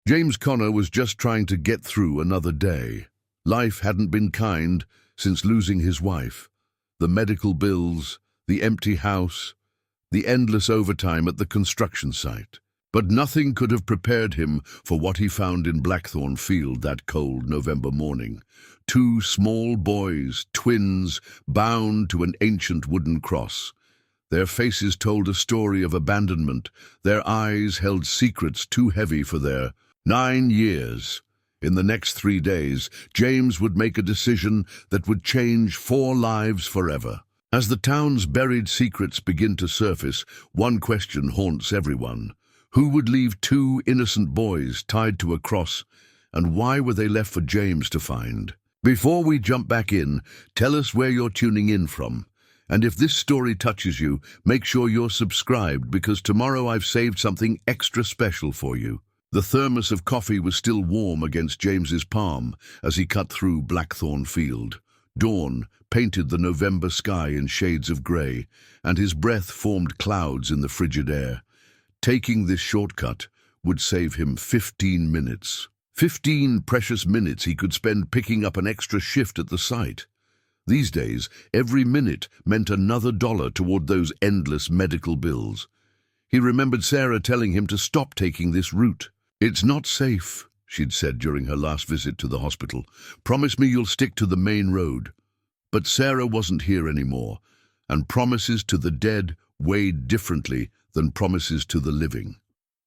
James Connor was just trying to get through another day. Life hadn't been kind since losing his wife. The medical bills, the empty house, the endless overtime at the construction site. But nothing could have prepared him for what he found in Blackthorn Field that cold November morning. Two small boys, twins, bound to an ancient wooden cross. Their faces told a story of abandonment. Their eyes held secrets too heavy for their 9 years. In the next 3 days, James would make a decision that would change 4 lives forever. As the town's buried secrets begin to surface, one question haunts everyone. Who would leave 2 innocent boys tied to a cross, and why were they left for James to find? Before we jump back in, tell us where you're tuning in from. And if this story touches you, make sure you're subscribed, because tomorrow I've saved something extra special for you. The thermos of coffee was still warm against James's palm as he cut through Blackthorn Field. Dawn painted the November sky in shades of grey, and his breath formed clouds in the frigid air. Taking this shortcut would save him 15 minutes. 15 precious minutes he could spend picking up an extra shift at the site. These days, every minute meant another $1 toward those endless medical bills. He remembered Sarah telling him to stop taking this route. "It's not safe," she'd said during her last visit to the hospital. "Promise me you'll stick to the main road." But Sarah wasn't here anymore, and promises to the dead weighed differently than promises to the living.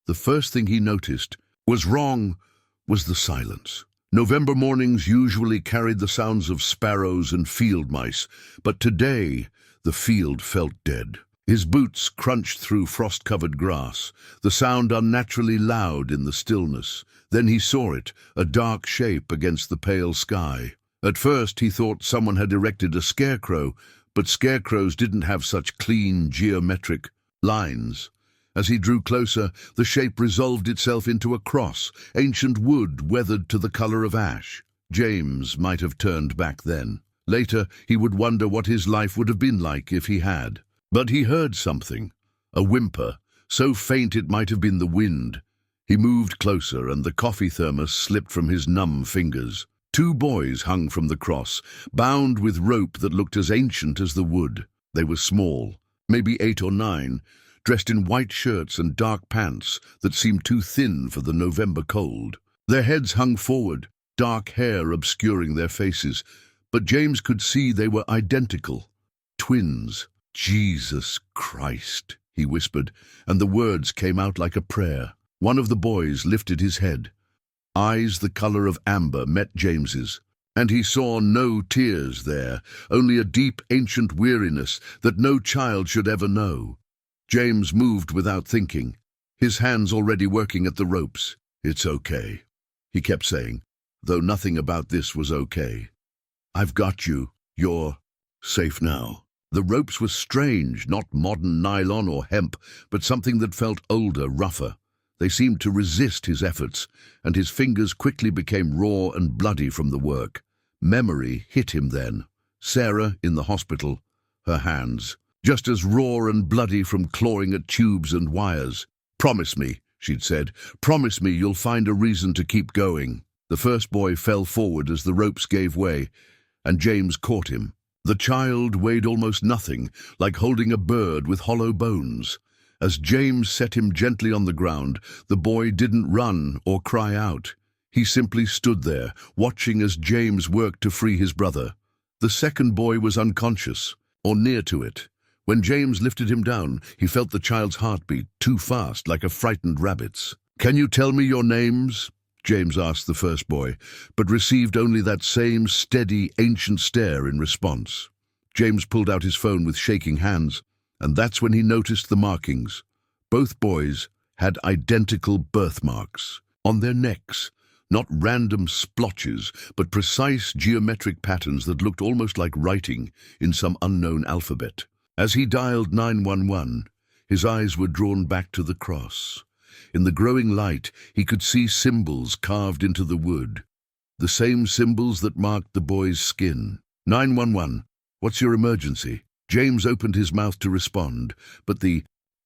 The first thing he noticed was the silence. November mornings usually carried the sounds of sparrows and field mice, but today the field felt dead. His boots crunched through frost-covered grass, the sound unnaturally loud in the stillness. Then he saw it, a dark shape against the pale sky. At first he thought someone had erected a scarecrow, but scarecrows didn't have such clean, geometric lines. As he drew closer, the shape resolved itself into a cross, ancient wood weathered to the color of ash. James might have turned back then. Later, he would wonder what his life would have been like if he had. But he heard something, a whimper, so faint it might have been the wind. He moved closer, and the coffee thermos slipped from his numb fingers. 2 boys hung from the cross, bound with rope that looked as ancient as the wood. They were small, maybe 8 or 9, dressed in white shirts and dark pants that seemed too thin for the November cold. Their heads hung forward, dark hair obscuring their faces, but James could see they were identical. Twins. "Jesus Christ," he whispered, and the words came out like a prayer. One of the boys lifted his head. Eyes the color of amber met James's, and he saw no tears there, only a deep ancient weariness that no child should ever know. James moved without thinking, his hands already working at the ropes. "It's okay," he kept saying, though nothing about this was okay. "I've got you. You're safe now." The ropes were strange, not modern nylon or hemp, but something that felt older, rougher. They seemed to resist his efforts, and his fingers quickly became raw and bloody from the work. Memory hit him then. Sarah in the hospital, her hands, just as raw and bloody from clawing at tubes and wires. "Promise me," she'd said, "promise me you'll find a reason to keep going." The first boy fell forward as the ropes gave way, and James caught him. The child weighed almost nothing, like holding a bird with hollow bones. As James set him gently on the ground, the boy didn't run or cry out. He simply stood there, watching as James worked to free his brother. The second boy was unconscious, or near to it. When James lifted him down, he felt the child's heartbeat, too fast, like a frightened rabbit's. "Can you tell me your names?" James asked the first boy, but received only that same steady, ancient stare in response. James pulled out his phone with shaking hands, and that's when he noticed the markings. Both boys had identical birthmarks on their necks, not random splotches, but precise geometric patterns that looked almost like writing in some unknown alphabet. As he dialed 911, his eyes were drawn back to the cross. In the growing light, he could see symbols carved into the wood, the same symbols that marked the boy's skin. 911, what's your emergency? James opened his mouth to respond, but the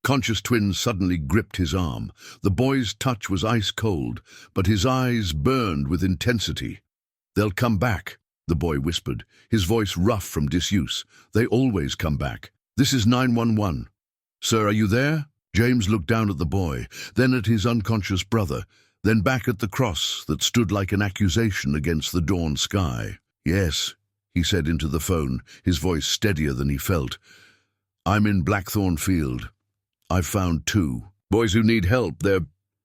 Conscious Twin suddenly gripped his arm. The boy's touch was ice cold, but his eyes burned with intensity. "They'll come back," the boy whispered, his voice rough from disuse. "They always come back. This is 911. Sir, are you there?" James looked down at the boy, then at his unconscious brother, then back at the cross that stood like an accusation against the dawn sky. "Yes," he said into the phone, his voice steadier than he felt. "I'm in Blackthorn Field. I've found 2. Boys who need help.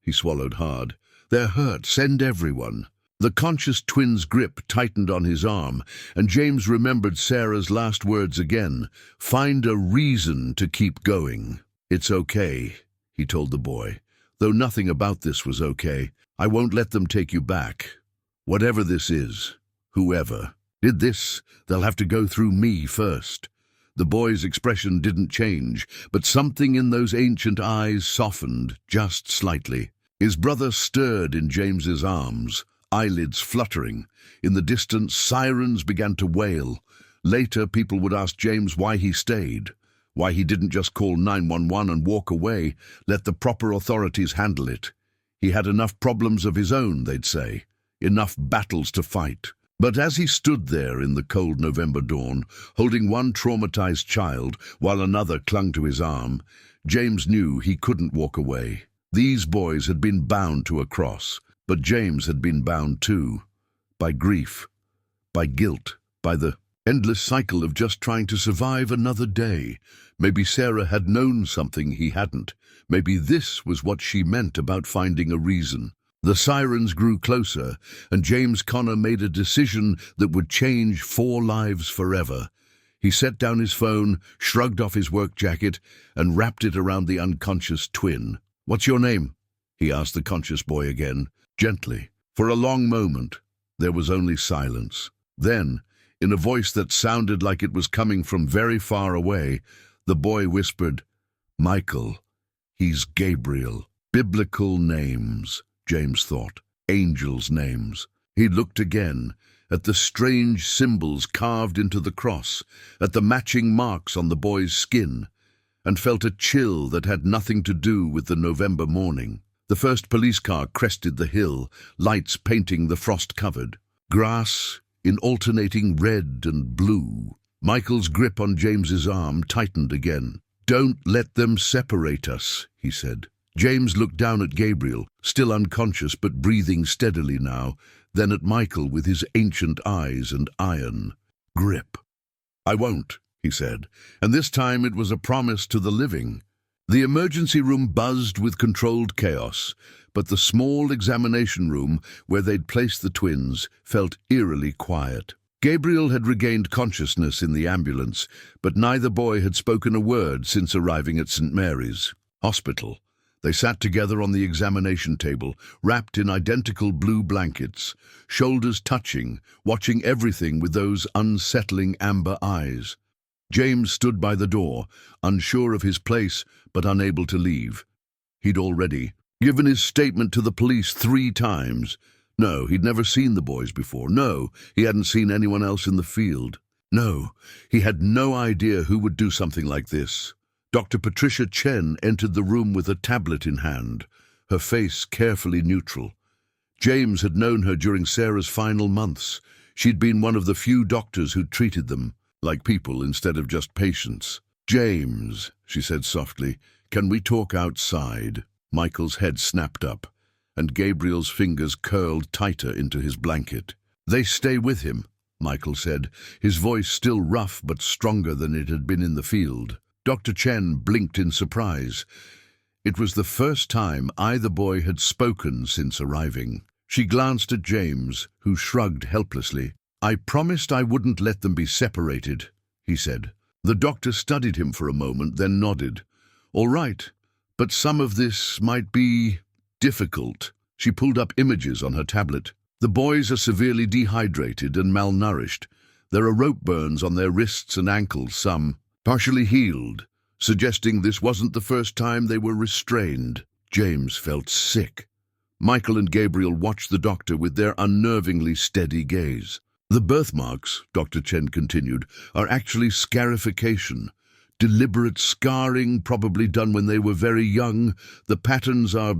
He swallowed hard. "They're hurt. Send everyone." The conscious twin's grip tightened on his arm, and James remembered Sarah's last words again. "Find a reason to keep going." "It's okay," he told the boy, though nothing about this was okay. "I won't let them take you back. Whatever this is, whoever did this, they'll have to go through me first." The boy's expression didn't change, but something in those ancient eyes softened just slightly. His brother stirred in James's arms, eyelids fluttering. In the distance, sirens began to wail. Later, people would ask James why he stayed, why he didn't just call 911 and walk away, let the proper authorities handle it. He had enough problems of his own, they'd say, enough battles to fight. But as he stood there in the cold November dawn, holding one traumatized child while another clung to his arm, James knew he couldn't walk away. These boys had been bound to a cross, but James had been bound too, by grief, by guilt, by the endless cycle of just trying to survive another day. Maybe Sarah had known something he hadn't. Maybe this was what she meant about finding a reason. The sirens grew closer, and James Connor made a decision that would change 4 lives forever. He set down his phone, shrugged off his work jacket, and wrapped it around the unconscious twin. "What's your name?" he asked the conscious boy again, gently. For a long moment, there was only silence. Then, in a voice that sounded like it was coming from very far away, the boy whispered, "Michael. He's Gabriel." Biblical names, James thought. Angels' names. He looked again, at the strange symbols carved into the cross, at the matching marks on the boy's skin, and felt a chill that had nothing to do with the November morning. The first police car crested the hill, lights painting the frost-covered grass in alternating red and blue. Michael's grip on James's arm tightened again. "Don't let them separate us," he said. James looked down at Gabriel, still unconscious but breathing steadily now, then at Michael with his ancient eyes and iron grip. "I won't," he said, and this time it was a promise to the living. The emergency room buzzed with controlled chaos, but the small examination room where they'd placed the twins felt eerily quiet. Gabriel had regained consciousness in the ambulance, but neither boy had spoken a word since arriving at St. Mary's Hospital. They sat together on the examination table, wrapped in identical blue blankets, shoulders touching, watching everything with those unsettling amber eyes. James stood by the door, unsure of his place but unable to leave. He'd already given his statement to the police 3 times. No, he'd never seen the boys before. No, he hadn't seen anyone else in the field. No, he had no idea who would do something like this. Dr. Patricia Chen entered the room with a tablet in hand, her face carefully neutral. James had known her during Sarah's final months. She'd been one of the few doctors who'd treated them like people instead of just patients. "James," she said softly, "can we talk outside?" Michael's head snapped up, and Gabriel's fingers curled tighter into his blanket. "They stay with him," Michael said, his voice still rough but stronger than it had been in the field. Dr. Chen blinked in surprise. It was the first time either boy had spoken since arriving. She glanced at James, who shrugged helplessly. "I promised I wouldn't let them be separated," he said. The doctor studied him for a moment, then nodded. "All right, but some of this might be difficult." She pulled up images on her tablet. "The boys are severely dehydrated and malnourished. There are rope burns on their wrists and ankles, some partially healed, suggesting this wasn't the first time they were restrained." James felt sick. Michael and Gabriel watched the doctor with their unnervingly steady gaze. "The birthmarks," Dr. Chen continued, "are actually scarification. Deliberate scarring, probably done when they were very young. The patterns are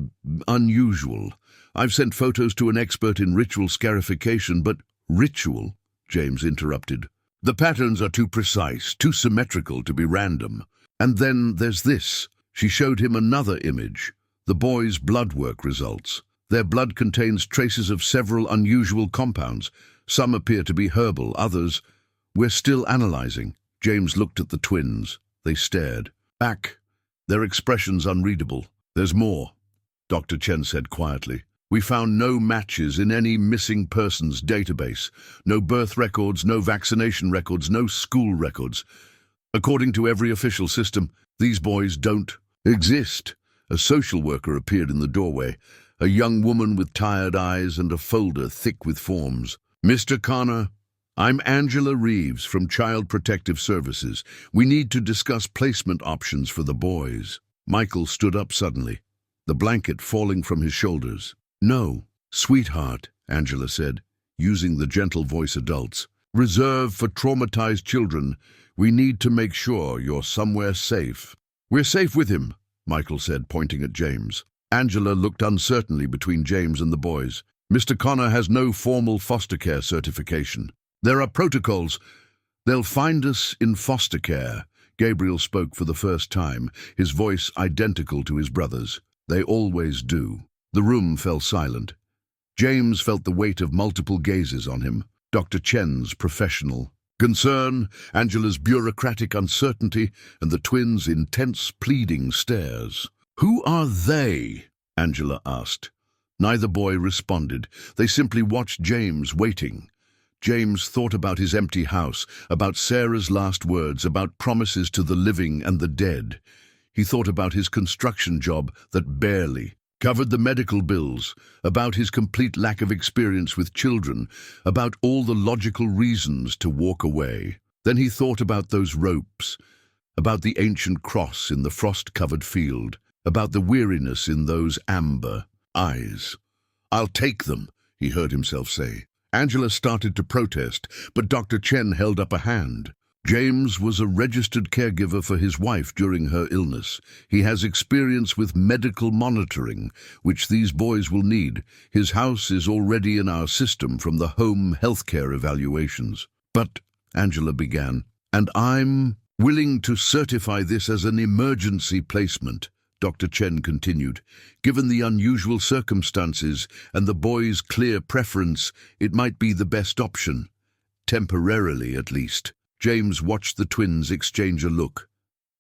unusual. I've sent photos to an expert in ritual scarification, but ritual? James interrupted. The patterns are too precise, too symmetrical to be random. And then there's this. She showed him another image. The boys' blood work results. Their blood contains traces of several unusual compounds. Some appear to be herbal, others... We're still analyzing. James looked at the twins. They stared. Back. Their expressions unreadable. There's more, Dr. Chen said quietly. We found no matches in any missing persons database. No birth records, no vaccination records, no school records. According to every official system, these boys don't exist. A social worker appeared in the doorway, a young woman with tired eyes and a folder thick with forms. Mr. Connor, I'm Angela Reeves from Child Protective Services. We need to discuss placement options for the boys. Michael stood up suddenly, the blanket falling from his shoulders. No, sweetheart, Angela said, using the gentle voice adults. Reserved for traumatized children. We need to make sure you're somewhere safe. We're safe with him, Michael said, pointing at James. Angela looked uncertainly between James and the boys. Mr. Connor has no formal foster care certification. There are protocols. They'll find us in foster care. Gabriel spoke for the first time, his voice identical to his brother's. They always do. The room fell silent. James felt the weight of multiple gazes on him. Dr. Chen's professional concern, Angela's bureaucratic uncertainty, and the twins' intense pleading stares. Who are they? Angela asked. Neither boy responded. They simply watched James, waiting. James thought about his empty house, about Sarah's last words, about promises to the living and the dead. He thought about his construction job that barely covered the medical bills, about his complete lack of experience with children, about all the logical reasons to walk away. Then he thought about those ropes, about the ancient cross in the frost-covered field, about the weariness in those amber eyes. I'll take them, he heard himself say. Angela started to protest, but Dr. Chen held up a hand. James was a registered caregiver for his wife during her illness. He has experience with medical monitoring, which these boys will need. His house is already in our system from the home healthcare evaluations. But, Angela began, and I'm willing to certify this as an emergency placement, Dr. Chen continued. Given the unusual circumstances and the boys' clear preference, it might be the best option. Temporarily, at least. James watched the twins exchange a look.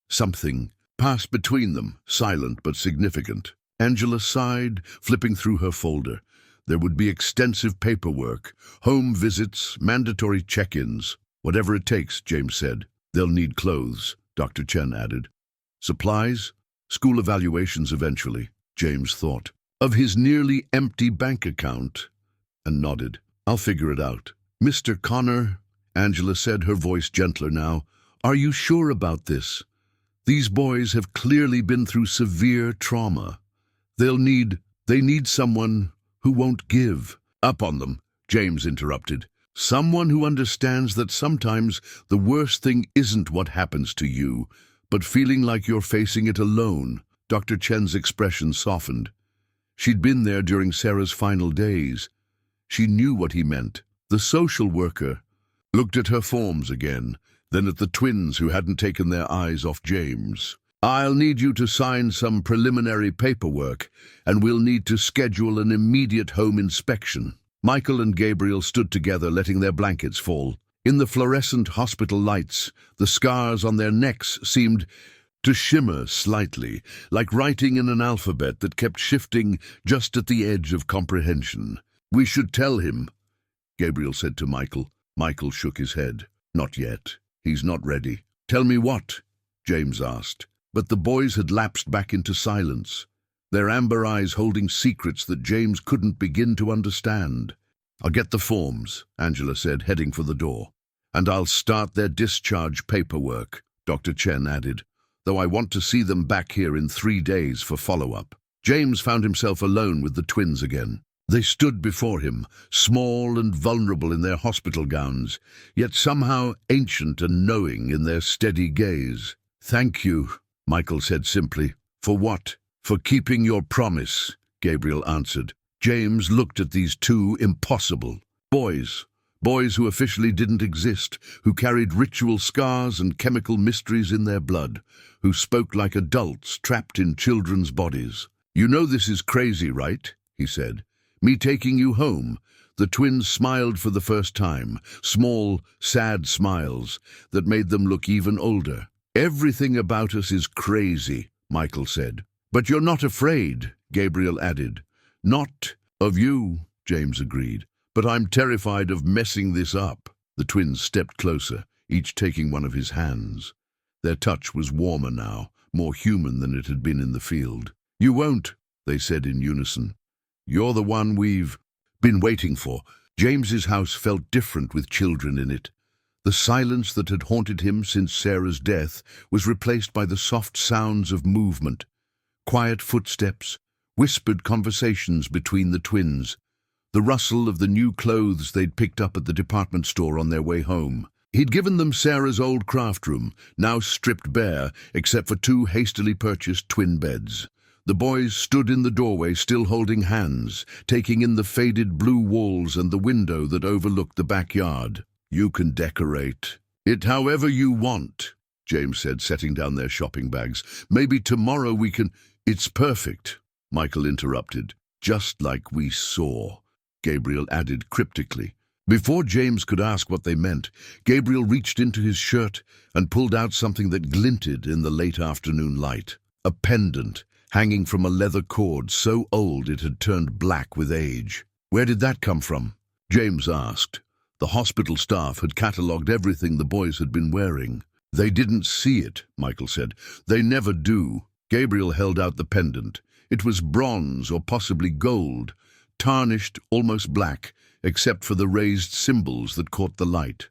Something passed between them, silent but significant. Angela sighed, flipping through her folder. There would be extensive paperwork, home visits, mandatory check-ins. Whatever it takes, James said. They'll need clothes, Dr. Chen added. Supplies? School evaluations eventually, James thought. Of his nearly empty bank account, and nodded. I'll figure it out. Mr. Connor, Angela said, her voice gentler now, are you sure about this? These boys have clearly been through severe trauma. They need someone who won't give up on them, James interrupted. Someone who understands that sometimes the worst thing isn't what happens to you, but feeling like you're facing it alone. Dr. Chen's expression softened. She'd been there during Sarah's final days. She knew what he meant. The social worker looked at her forms again, then at the twins who hadn't taken their eyes off James. I'll need you to sign some preliminary paperwork, and we'll need to schedule an immediate home inspection. Michael and Gabriel stood together, letting their blankets fall. In the fluorescent hospital lights, the scars on their necks seemed to shimmer slightly, like writing in an alphabet that kept shifting just at the edge of comprehension. We should tell him, Gabriel said to Michael. Michael shook his head. Not yet. He's not ready. Tell me what? James asked. But the boys had lapsed back into silence, their amber eyes holding secrets that James couldn't begin to understand. I'll get the forms, Angela said, heading for the door. And I'll start their discharge paperwork, Dr. Chen added, though I want to see them back here in 3 days for follow-up. James found himself alone with the twins again. They stood before him, small and vulnerable in their hospital gowns, yet somehow ancient and knowing in their steady gaze. Thank you, Michael said simply. For what? For keeping your promise, Gabriel answered. James looked at these two impossible boys. Boys who officially didn't exist, who carried ritual scars and chemical mysteries in their blood, who spoke like adults trapped in children's bodies. You know this is crazy, right? He said. Me taking you home. The twins smiled for the first time, small, sad smiles that made them look even older. Everything about us is crazy, Michael said. But you're not afraid, Gabriel added. Not of you, James agreed. But I'm terrified of messing this up. The twins stepped closer, each taking one of his hands. Their touch was warmer now, more human than it had been in the field. You won't, they said in unison. You're the one we've been waiting for. James's house felt different with children in it. The silence that had haunted him since Sarah's death was replaced by the soft sounds of movement, quiet footsteps, whispered conversations between the twins, the rustle of the new clothes they'd picked up at the department store on their way home. He'd given them Sarah's old craft room, now stripped bare except for two hastily purchased twin beds. The boys stood in the doorway still holding hands, taking in the faded blue walls and the window that overlooked the backyard. You can decorate it however you want, James said, setting down their shopping bags. Maybe tomorrow we can... It's perfect, Michael interrupted. Just like we saw, Gabriel added cryptically. Before James could ask what they meant, Gabriel reached into his shirt and pulled out something that glinted in the late afternoon light. A pendant, hanging from a leather cord so old it had turned black with age. Where did that come from? James asked. The hospital staff had catalogued everything the boys had been wearing. They didn't see it, Michael said. They never do. Gabriel held out the pendant. It was bronze or possibly gold, tarnished, almost black, except for the raised symbols that caught the light.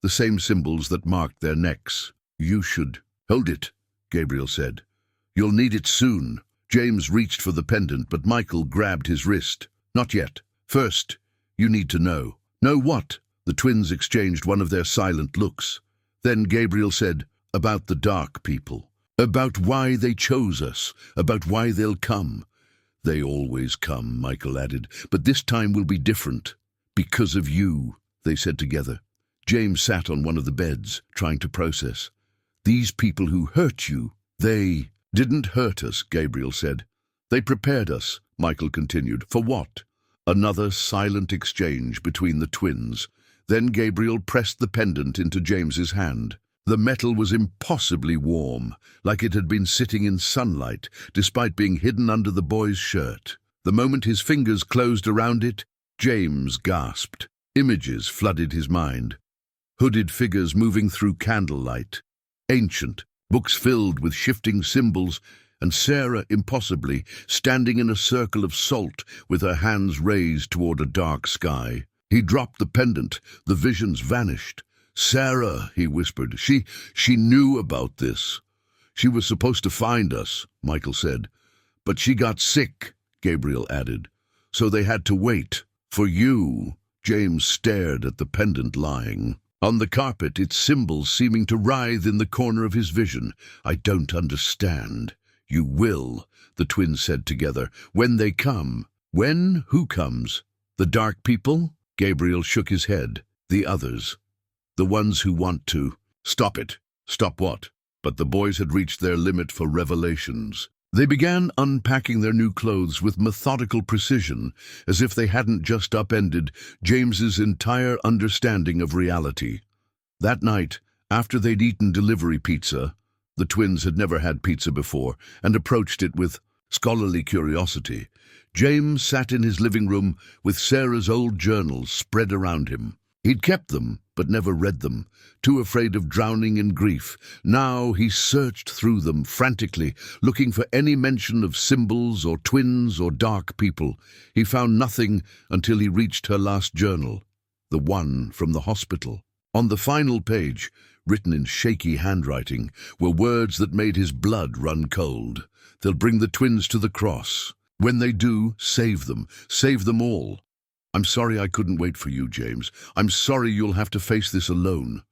The same symbols that marked their necks. You should hold it, Gabriel said. You'll need it soon. James reached for the pendant, but Michael grabbed his wrist. Not yet. First, you need to know. Know what? The twins exchanged one of their silent looks. Then Gabriel said, about the dark people. About why they chose us. About why they'll come. They always come, Michael added, but this time will be different. Because of you, they said together. James sat on one of the beds, trying to process. These people who hurt you, they didn't hurt us, Gabriel said. They prepared us, Michael continued. For what? Another silent exchange between the twins. Then Gabriel pressed the pendant into James's hand. The metal was impossibly warm, like it had been sitting in sunlight, despite being hidden under the boy's shirt. The moment his fingers closed around it, James gasped. Images flooded his mind. Hooded figures moving through candlelight. Ancient, books filled with shifting symbols, and Sarah, impossibly, standing in a circle of salt with her hands raised toward a dark sky. He dropped the pendant. The visions vanished. Sarah, he whispered. She knew about this. She was supposed to find us, Michael said. But she got sick, Gabriel added. So they had to wait. For you. James stared at the pendant lying on the carpet, its symbols seeming to writhe in the corner of his vision. I don't understand. You will, the twins said together. When they come. When? Who comes? The dark people? Gabriel shook his head. The others. The ones who want to. Stop it. Stop what? But the boys had reached their limit for revelations. They began unpacking their new clothes with methodical precision, as if they hadn't just upended James's entire understanding of reality. That night, after they'd eaten delivery pizza, the twins had never had pizza before, and approached it with scholarly curiosity, James sat in his living room with Sarah's old journals spread around him. He'd kept them, but never read them, too afraid of drowning in grief. Now he searched through them frantically, looking for any mention of symbols or twins or dark people. He found nothing until he reached her last journal, the one from the hospital. On the final page, written in shaky handwriting, were words that made his blood run cold. They'll bring the twins to the cross. When they do, save them all. I'm sorry I couldn't wait for you, James. I'm sorry you'll have to face this alone.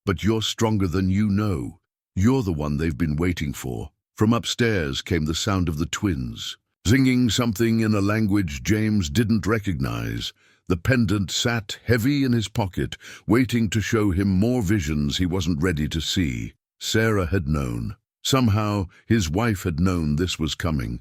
But you're stronger than you know. You're the one they've been waiting for." From upstairs came the sound of the twins, singing something in a language James didn't recognize. The pendant sat heavy in his pocket, waiting to show him more visions he wasn't ready to see. Sarah had known. Somehow, his wife had known this was coming.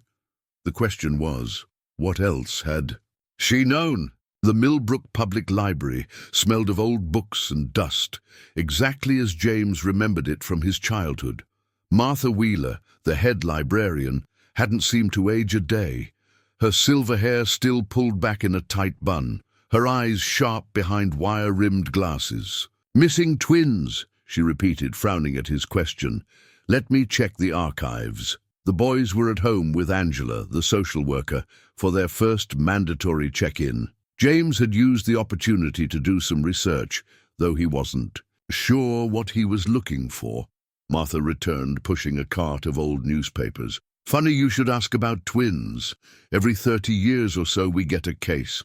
The question was, what else had she known? The Millbrook Public Library smelled of old books and dust, exactly as James remembered it from his childhood. Martha Wheeler, the head librarian, hadn't seemed to age a day. Her silver hair still pulled back in a tight bun, her eyes sharp behind wire-rimmed glasses. "Missing twins," she repeated, frowning at his question. "Let me check the archives." The boys were at home with Angela, the social worker, for their first mandatory check-in. James had used the opportunity to do some research, though he wasn't sure what he was looking for. Martha returned, pushing a cart of old newspapers. "Funny you should ask about twins. Every 30 years or so we get a case.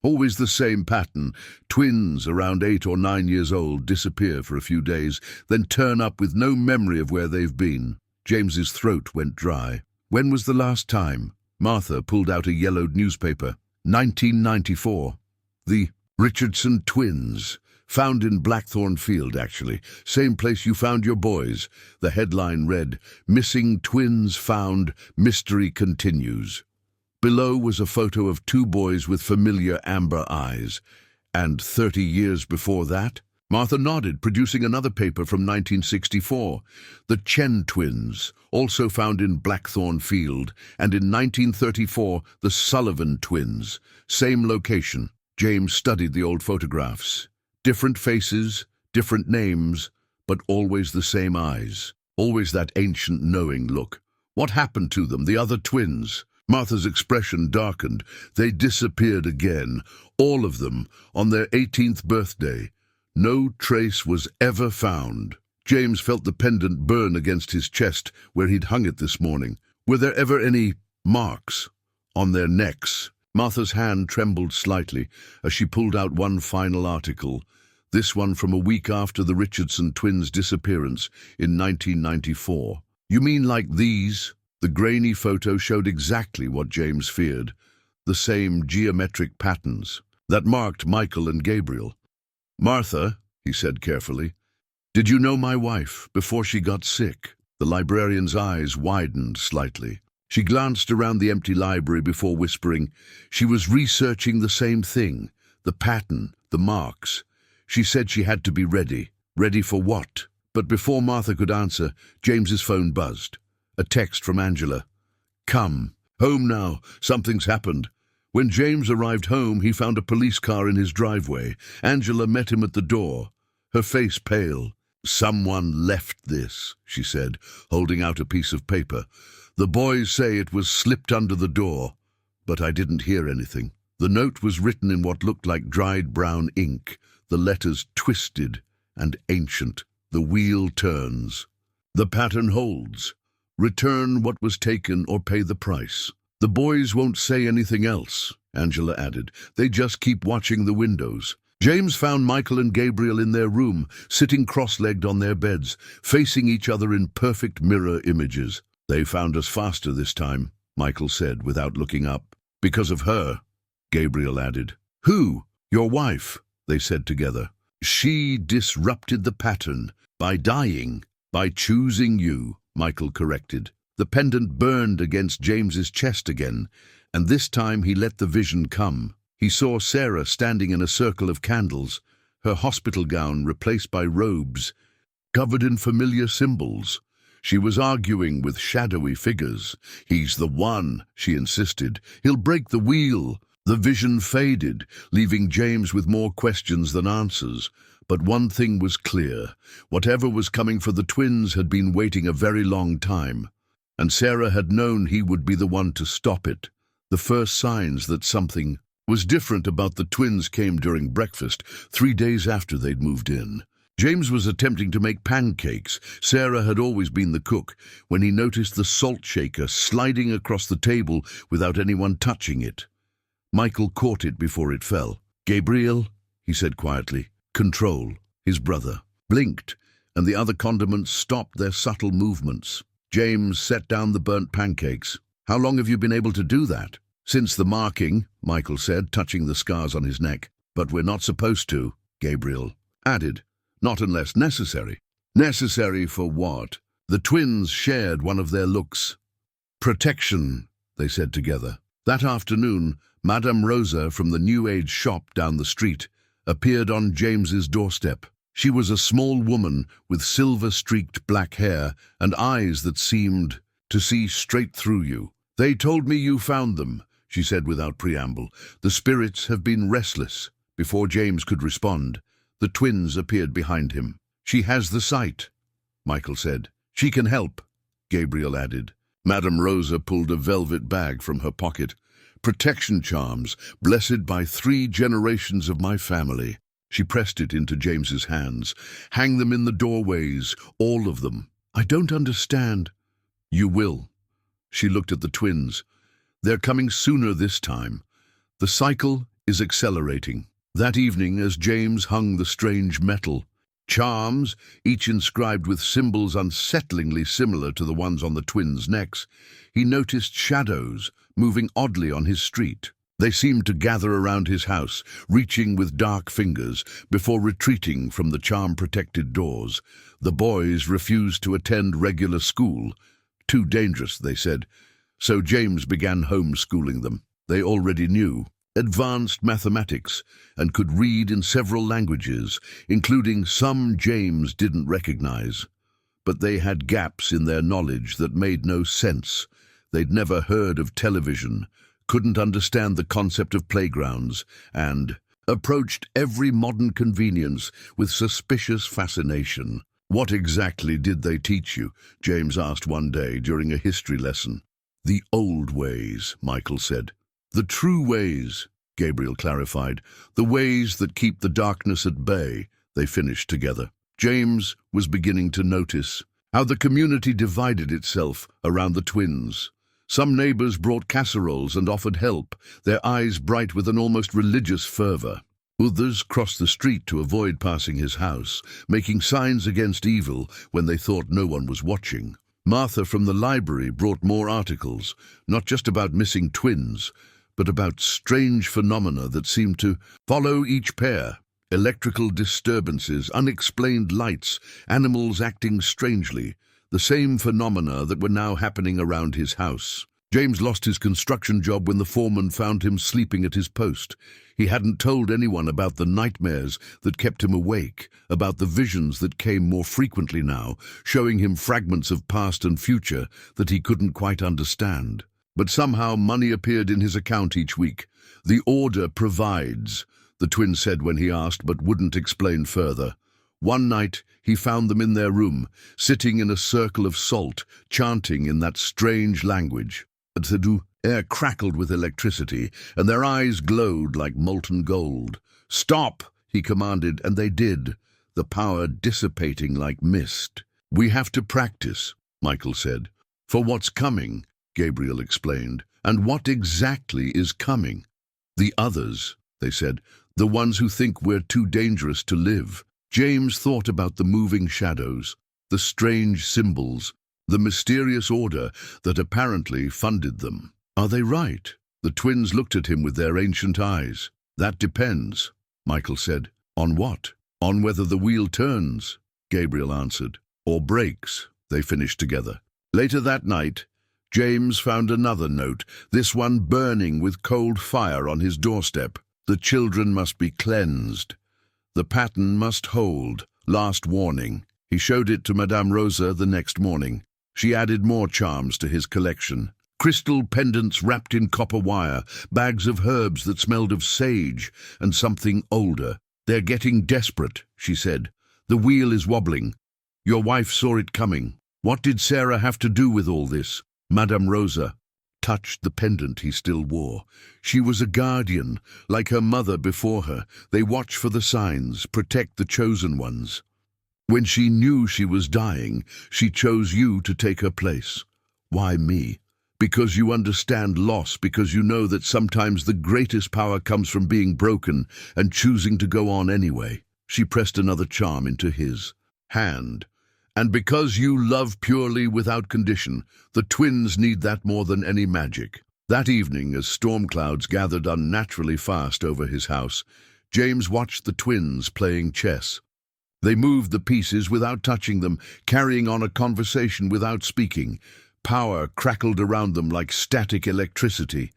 Always the same pattern. Twins around 8 or 9 years old disappear for a few days, then turn up with no memory of where they've been." James's throat went dry. "When was the last time?" Martha pulled out a yellowed newspaper. 1994. "The Richardson twins. Found in Blackthorn Field, actually. Same place you found your boys." The headline read, "Missing twins found. Mystery continues." Below was a photo of 2 boys with familiar amber eyes. And 30 years before that? Martha nodded, producing another paper from 1964. "The Chen twins, also found in Blackthorn Field, and in 1934, the Sullivan twins. Same location." James studied the old photographs. Different faces, different names, but always the same eyes. Always that ancient knowing look. What happened to them, the other twins? Martha's expression darkened. They disappeared again, all of them, on their 18th birthday. No trace was ever found. James felt the pendant burn against his chest where he'd hung it this morning. Were there ever any marks on their necks? Martha's hand trembled slightly as she pulled out one final article, this one from a week after the Richardson twins' disappearance in 1994. "You mean like these?" The grainy photo showed exactly what James feared, the same geometric patterns that marked Michael and Gabriel. "Martha," he said carefully, "did you know my wife before she got sick?" The librarian's eyes widened slightly. She glanced around the empty library before whispering. She was researching the same thing, the pattern, the marks. She said she had to be ready. Ready for what? But before Martha could answer, James's phone buzzed. A text from Angela. "Come. Home now. Something's happened." When James arrived home, he found a police car in his driveway. Angela met him at the door, her face pale. "Someone left this," she said, holding out a piece of paper. "The boys say it was slipped under the door, but I didn't hear anything." The note was written in what looked like dried brown ink, the letters twisted and ancient. "The wheel turns. The pattern holds. Return what was taken or pay the price." "The boys won't say anything else," Angela added. "They just keep watching the windows." James found Michael and Gabriel in their room, sitting cross-legged on their beds, facing each other in perfect mirror images. "They found us faster this time," Michael said without looking up. "Because of her," Gabriel added. "Who?" "Your wife," they said together. "She disrupted the pattern by dying, by choosing you," Michael corrected. The pendant burned against James's chest again, and this time he let the vision come. He saw Sarah standing in a circle of candles, her hospital gown replaced by robes, covered in familiar symbols. She was arguing with shadowy figures. "He's the one," she insisted. "He'll break the wheel." The vision faded, leaving James with more questions than answers. But one thing was clear. Whatever was coming for the twins had been waiting a very long time. And Sarah had known he would be the one to stop it. The first signs that something was different about the twins came during breakfast, 3 days after they'd moved in. James was attempting to make pancakes. Sarah had always been the cook, when he noticed the salt shaker sliding across the table without anyone touching it. Michael caught it before it fell. "Gabriel," he said quietly. "Control." His brother blinked, and the other condiments stopped their subtle movements. James set down the burnt pancakes. "How long have you been able to do that?" "Since the marking," Michael said, touching the scars on his neck. "But we're not supposed to," Gabriel added. "Not unless necessary." Necessary for what? The twins shared one of their looks. "Protection," they said together. That afternoon, Madame Rosa from the New Age shop down the street appeared on James's doorstep. She was a small woman with silver-streaked black hair and eyes that seemed to see straight through you. "They told me you found them," she said without preamble. "The spirits have been restless." Before James could respond, the twins appeared behind him. "She has the sight," Michael said. "She can help," Gabriel added. Madame Rosa pulled a velvet bag from her pocket. "Protection charms, blessed by 3 generations of my family." She pressed it into James's hands. "Hang them in the doorways, all of them." "I don't understand." "You will." She looked at the twins. "They're coming sooner this time. The cycle is accelerating." That evening, as James hung the strange metal charms, each inscribed with symbols unsettlingly similar to the ones on the twins' necks, he noticed shadows moving oddly on his street. They seemed to gather around his house, reaching with dark fingers before retreating from the charm-protected doors. The boys refused to attend regular school. Too dangerous, they said. So James began homeschooling them. They already knew advanced mathematics and could read in several languages, including some James didn't recognize. But they had gaps in their knowledge that made no sense. They'd never heard of television, couldn't understand the concept of playgrounds, and approached every modern convenience with suspicious fascination. "What exactly did they teach you?" James asked one day during a history lesson. "The old ways," Michael said. "The true ways," Gabriel clarified. "The ways that keep the darkness at bay," they finished together. James was beginning to notice how the community divided itself around the twins. Some neighbors brought casseroles and offered help, their eyes bright with an almost religious fervor. Others crossed the street to avoid passing his house, making signs against evil when they thought no one was watching. Martha from the library brought more articles, not just about missing twins, but about strange phenomena that seemed to follow each pair. Electrical disturbances, unexplained lights, animals acting strangely, the same phenomena that were now happening around his house. James lost his construction job when the foreman found him sleeping at his post. He hadn't told anyone about the nightmares that kept him awake, about the visions that came more frequently now, showing him fragments of past and future that he couldn't quite understand. But somehow money appeared in his account each week. "The order provides," the twin said when he asked, but wouldn't explain further. One night, he found them in their room, sitting in a circle of salt, chanting in that strange language. The air crackled with electricity, and their eyes glowed like molten gold. "Stop!" he commanded, and they did, the power dissipating like mist. "We have to practice," Michael said. "For what's coming," Gabriel explained. "And what exactly is coming?" "The others," they said, "the ones who think we're too dangerous to live." James thought about the moving shadows, the strange symbols, the mysterious order that apparently funded them. "Are they right?" The twins looked at him with their ancient eyes. "That depends," Michael said. "On what?" "On whether the wheel turns," Gabriel answered. "Or breaks," they finished together. Later that night, James found another note, this one burning with cold fire on his doorstep. "The children must be cleansed. The pattern must hold. Last warning." He showed it to Madame Rosa the next morning. She added more charms to his collection. Crystal pendants wrapped in copper wire, bags of herbs that smelled of sage and something older. "They're getting desperate," she said. "The wheel is wobbling. Your wife saw it coming." "What did Sarah have to do with all this?" Madame Rosa touched the pendant he still wore. "She was a guardian, like her mother before her. They watch for the signs, protect the chosen ones. When she knew she was dying, she chose you to take her place." "Why me?" "Because you understand loss, because you know that sometimes the greatest power comes from being broken and choosing to go on anyway." She pressed another charm into his. hand. And because you love purely without condition, the twins need that more than any magic. That evening, as storm clouds gathered unnaturally fast over his house, James watched the twins playing chess. They moved the pieces without touching them, carrying on a conversation without speaking. Power crackled around them like static electricity.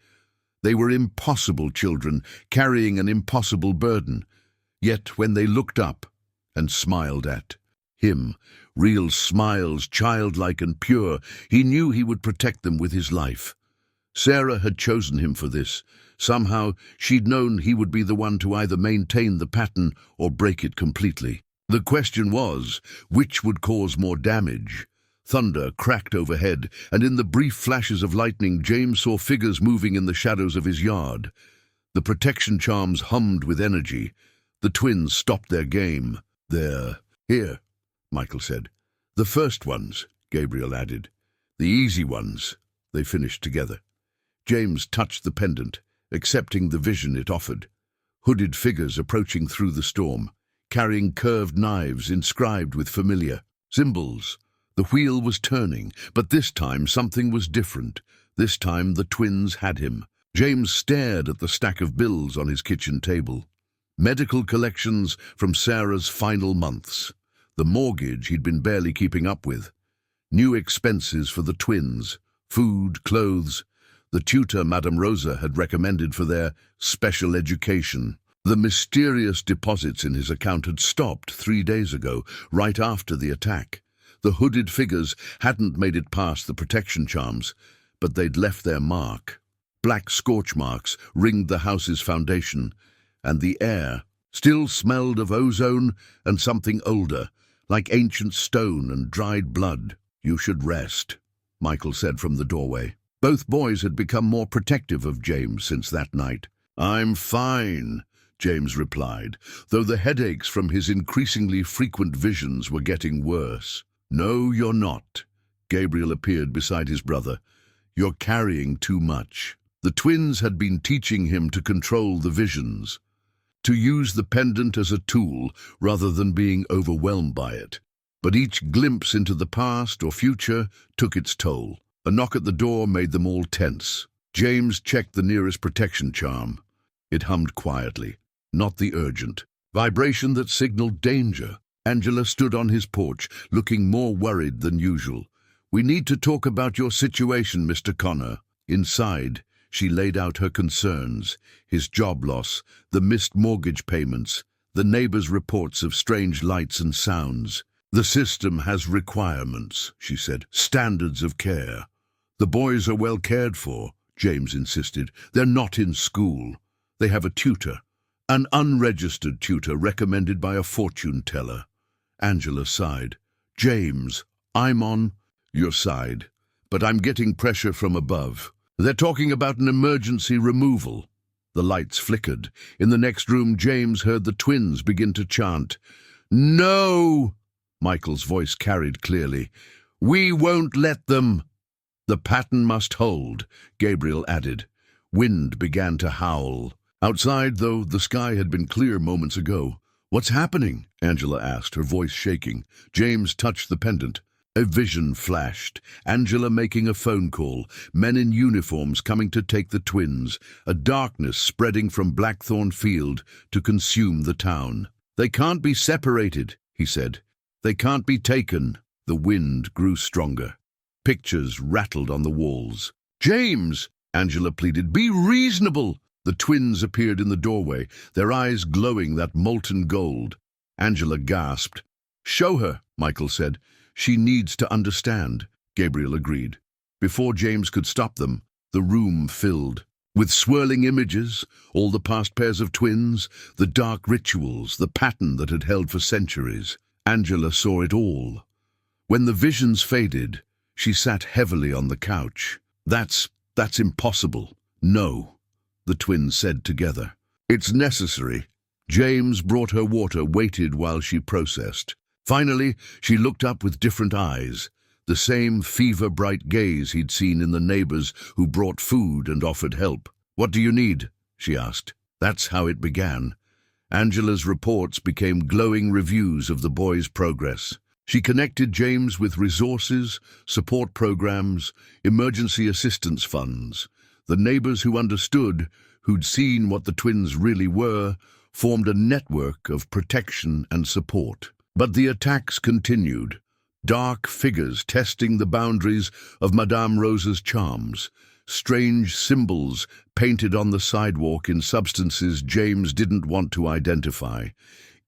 They were impossible children, carrying an impossible burden. Yet when they looked up and smiled at him, real smiles, childlike and pure, he knew he would protect them with his life. Sarah had chosen him for this. Somehow she'd known he would be the one to either maintain the pattern or break it completely. The question was, which would cause more damage? Thunder cracked overhead, and in the brief flashes of lightning, James saw figures moving in the shadows of his yard. The protection charms hummed with energy. The twins stopped their game. "They're here," Michael said. "The first ones," Gabriel added. "The easy ones," they finished together. James touched the pendant, accepting the vision it offered. Hooded figures approaching through the storm, carrying curved knives inscribed with familiar symbols. The wheel was turning, but this time something was different. This time the twins had him. James stared at the stack of bills on his kitchen table. Medical collections from Sarah's final months. The mortgage he'd been barely keeping up with. New expenses for the twins. Food, clothes. The tutor Madame Rosa had recommended for their special education. The mysterious deposits in his account had stopped 3 days ago, right after the attack. The hooded figures hadn't made it past the protection charms, but they'd left their mark. Black scorch marks ringed the house's foundation, and the air still smelled of ozone and something older, like ancient stone and dried blood. "You should rest," Michael said from the doorway. Both boys had become more protective of James since that night. "I'm fine," James replied, though the headaches from his increasingly frequent visions were getting worse. "No, you're not." Gabriel appeared beside his brother. "You're carrying too much." The twins had been teaching him to control the visions, to use the pendant as a tool rather than being overwhelmed by it. But each glimpse into the past or future took its toll. A knock at the door made them all tense. James checked the nearest protection charm. It hummed quietly, not the urgent vibration that signaled danger. Angela stood on his porch, looking more worried than usual. "We need to talk about your situation, Mr. Connor." Inside, she laid out her concerns: his job loss, the missed mortgage payments, the neighbors' reports of strange lights and sounds. "The system has requirements," she said, "standards of care." "The boys are well cared for," James insisted. "They're not in school. They have a tutor, an unregistered tutor recommended by a fortune teller." Angela sighed. "James, I'm on your side, but I'm getting pressure from above. They're talking about an emergency removal." The lights flickered. In the next room, James heard the twins begin to chant. "No!" Michael's voice carried clearly. "We won't let them." "The pattern must hold," Gabriel added. Wind began to howl. Outside, though, the sky had been clear moments ago. "What's happening?" Angela asked, her voice shaking. James touched the pendant. A vision flashed. Angela making a phone call. Men in uniforms coming to take the twins. A darkness spreading from Blackthorn Field to consume the town. "They can't be separated," he said. "They can't be taken." The wind grew stronger. Pictures rattled on the walls. "James," Angela pleaded, "be reasonable." The twins appeared in the doorway, their eyes glowing that molten gold. Angela gasped. "Show her," Michael said. "She needs to understand." Gabriel agreed. Before James could stop them, the room filled with swirling images, all the past pairs of twins, the dark rituals, the pattern that had held for centuries. Angela saw it all. When the visions faded, she sat heavily on the couch. That's impossible." "No," the twins said together. "It's necessary." James brought her water, waited while she processed. Finally, she looked up with different eyes, the same fever-bright gaze he'd seen in the neighbors who brought food and offered help. "What do you need?" she asked. That's how it began. Angela's reports became glowing reviews of the boys' progress. She connected James with resources, support programs, emergency assistance funds. The neighbors who understood, who'd seen what the twins really were, formed a network of protection and support. But the attacks continued, dark figures testing the boundaries of Madame Rosa's charms, strange symbols painted on the sidewalk in substances James didn't want to identify.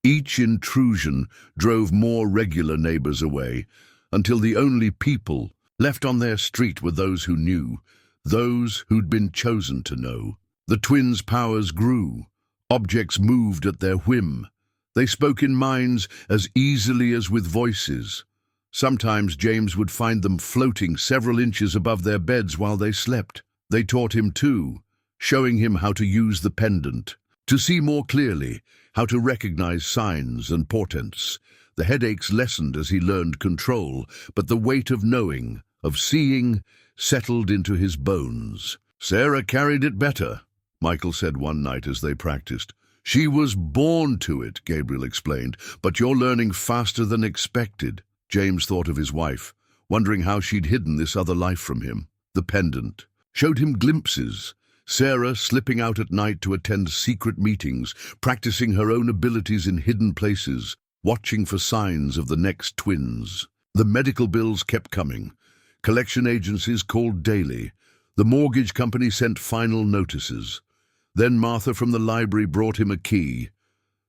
Each intrusion drove more regular neighbors away, until the only people left on their street were those who knew, those who'd been chosen to know. The twins' powers grew. Objects moved at their whim. They spoke in minds as easily as with voices. Sometimes James would find them floating several inches above their beds while they slept. They taught him too, showing him how to use the pendant, to see more clearly, how to recognize signs and portents. The headaches lessened as he learned control, but the weight of knowing, of seeing, settled into his bones. "Sarah carried it better," Michael said one night as they practiced. "She was born to it," Gabriel explained, "but you're learning faster than expected." James thought of his wife, wondering how she'd hidden this other life from him. The pendant showed him glimpses. Sarah slipping out at night to attend secret meetings, practicing her own abilities in hidden places, watching for signs of the next twins. The medical bills kept coming. Collection agencies called daily. The mortgage company sent final notices. Then Martha from the library brought him a key.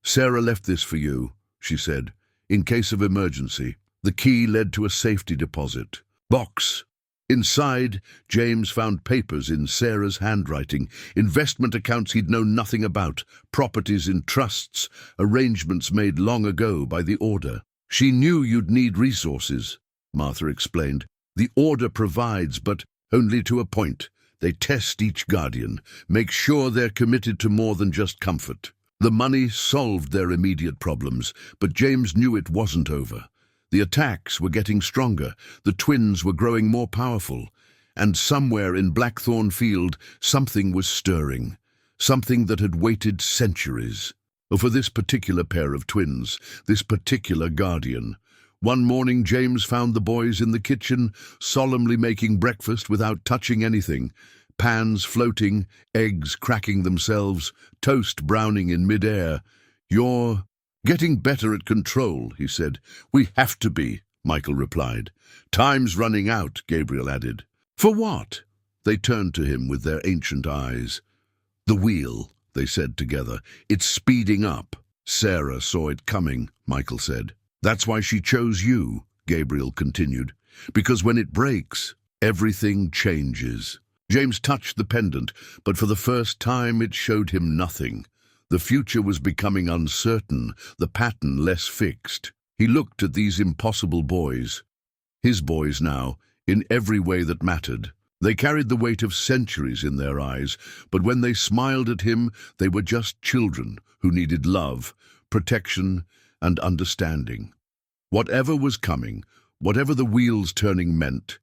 "Sarah left this for you," she said, "in case of emergency." The key led to a safety deposit box. Inside, James found papers in Sarah's handwriting, investment accounts he'd known nothing about, properties in trusts, arrangements made long ago by the Order. "She knew you'd need resources," Martha explained. "The Order provides, but only to a point. They test each guardian, make sure they're committed to more than just comfort." The money solved their immediate problems, but James knew it wasn't over. The attacks were getting stronger, the twins were growing more powerful, and somewhere in Blackthorn Field something was stirring, something that had waited centuries. For this particular pair of twins, this particular guardian. One morning James found the boys in the kitchen, solemnly making breakfast without touching anything, pans floating, eggs cracking themselves, toast browning in mid-air. "You're getting better at control," he said. "We have to be," Michael replied. "Time's running out," Gabriel added. "For what?" They turned to him with their ancient eyes. "The wheel," they said together. "It's speeding up." "Sarah saw it coming," Michael said. "That's why she chose you," Gabriel continued. "Because when it breaks, everything changes." James touched the pendant, but for the first time it showed him nothing. The future was becoming uncertain, the pattern less fixed. He looked at these impossible boys, his boys now, in every way that mattered. They carried the weight of centuries in their eyes, but when they smiled at him, they were just children who needed love, protection, and understanding. Whatever was coming, whatever the wheels turning meant,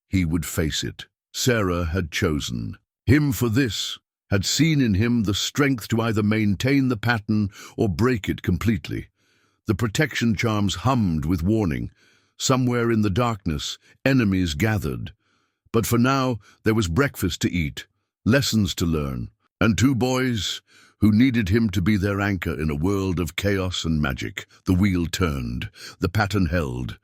he would face it. Sarah had chosen him for this, had seen in him the strength to either maintain the pattern or break it completely. The protection charms hummed with warning. Somewhere in the darkness, enemies gathered. But for now, there was breakfast to eat, lessons to learn, and two boys who needed him to be their anchor in a world of chaos and magic. The wheel turned, the pattern held,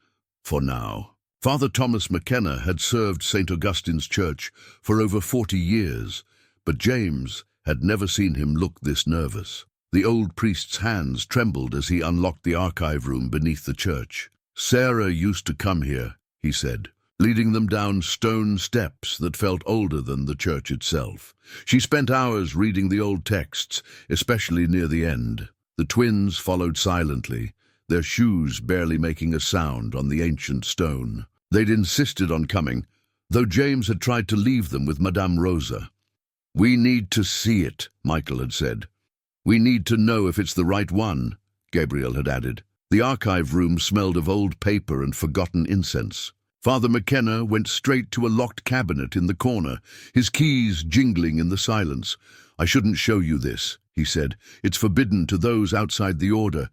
for now. Father Thomas McKenna had served St. Augustine's Church for over 40 years, but James had never seen him look this nervous. The old priest's hands trembled as he unlocked the archive room beneath the church. "Sarah used to come here," he said, leading them down stone steps that felt older than the church itself. She spent hours reading the old texts, especially near the end. The twins followed silently, their shoes barely making a sound on the ancient stone. They'd insisted on coming, though James had tried to leave them with Madame Rosa. "We need to see it," Michael had said. "We need to know if it's the right one," Gabriel had added. The archive room smelled of old paper and forgotten incense. Father McKenna went straight to a locked cabinet in the corner, his keys jingling in the silence. "I shouldn't show you this," he said. "It's forbidden to those outside the Order."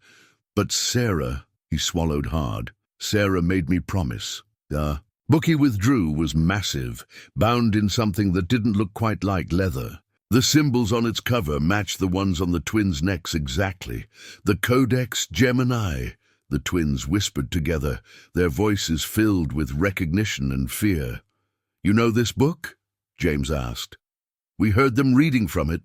"But Sarah," he swallowed hard. Sarah made me promise. Book he withdrew was massive, bound in something that didn't look quite like leather. The symbols on its cover matched the ones on the twins' necks exactly. The Codex Gemini. The twins whispered together, their voices filled with recognition and fear. "You know this book?" James asked. "We heard them reading from it,"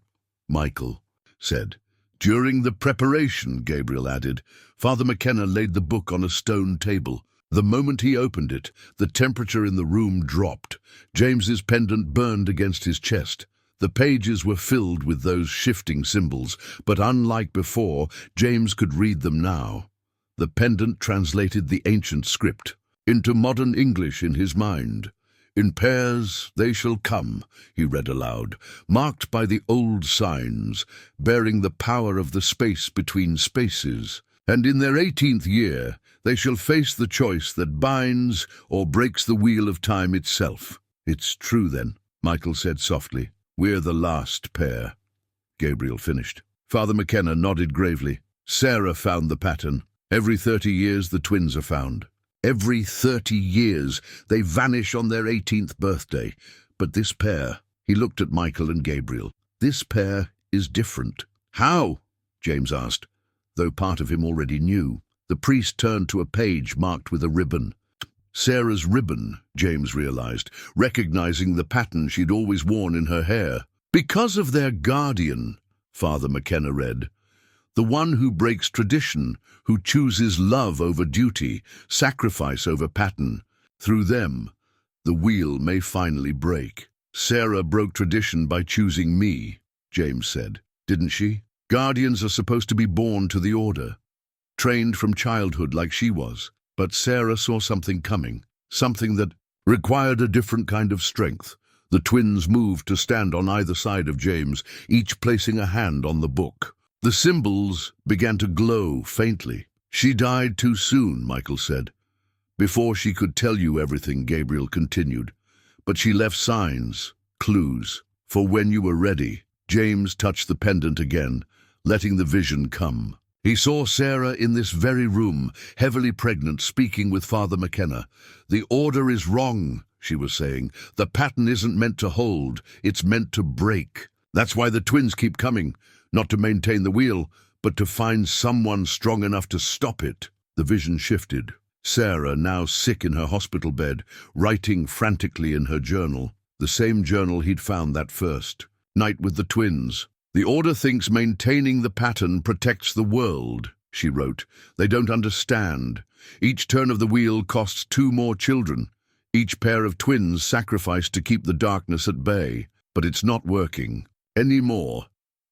Michael said. "During the preparation," Gabriel added, Father McKenna laid the book on a stone table. The moment he opened it, the temperature in the room dropped. James's pendant burned against his chest. The pages were filled with those shifting symbols, but unlike before, James could read them now. The pendant translated the ancient script into modern English in his mind. "In pairs they shall come," he read aloud, "marked by the old signs, bearing the power of the space between spaces. And in their 18th year they shall face the choice that binds or breaks the wheel of time itself." "It's true then," Michael said softly. "We're the last pair." Gabriel finished. Father McKenna nodded gravely. "Sarah found the pattern. Every 30 years the twins are found. Every 30 years they vanish on their 18th birthday. But this pair," he looked at Michael and Gabriel, "this pair is different." "How?" James asked, though part of him already knew. The priest turned to a page marked with a ribbon. Sarah's ribbon, James realized, recognizing the pattern she'd always worn in her hair. "Because of their guardian," Father McKenna read. "The one who breaks tradition, who chooses love over duty, sacrifice over pattern. Through them, the wheel may finally break." "Sarah broke tradition by choosing me," James said. "Didn't she? Guardians are supposed to be born to the order, trained from childhood like she was. But Sarah saw something coming, something that required a different kind of strength." The twins moved to stand on either side of James, each placing a hand on the book. The symbols began to glow faintly. "She died too soon," Michael said. "Before she could tell you everything," Gabriel continued. "But she left signs, clues, for when you were ready." James touched the pendant again, letting the vision come. He saw Sarah in this very room, heavily pregnant, speaking with Father McKenna. "The order is wrong," she was saying. "The pattern isn't meant to hold, it's meant to break. That's why the twins keep coming, not to maintain the wheel, but to find someone strong enough to stop it." The vision shifted. Sarah, now sick in her hospital bed, writing frantically in her journal, the same journal he'd found that first night with the twins. "The Order thinks maintaining the pattern protects the world," she wrote. "They don't understand. Each turn of the wheel costs 2 more children. Each pair of twins sacrificed to keep the darkness at bay. But it's not working anymore.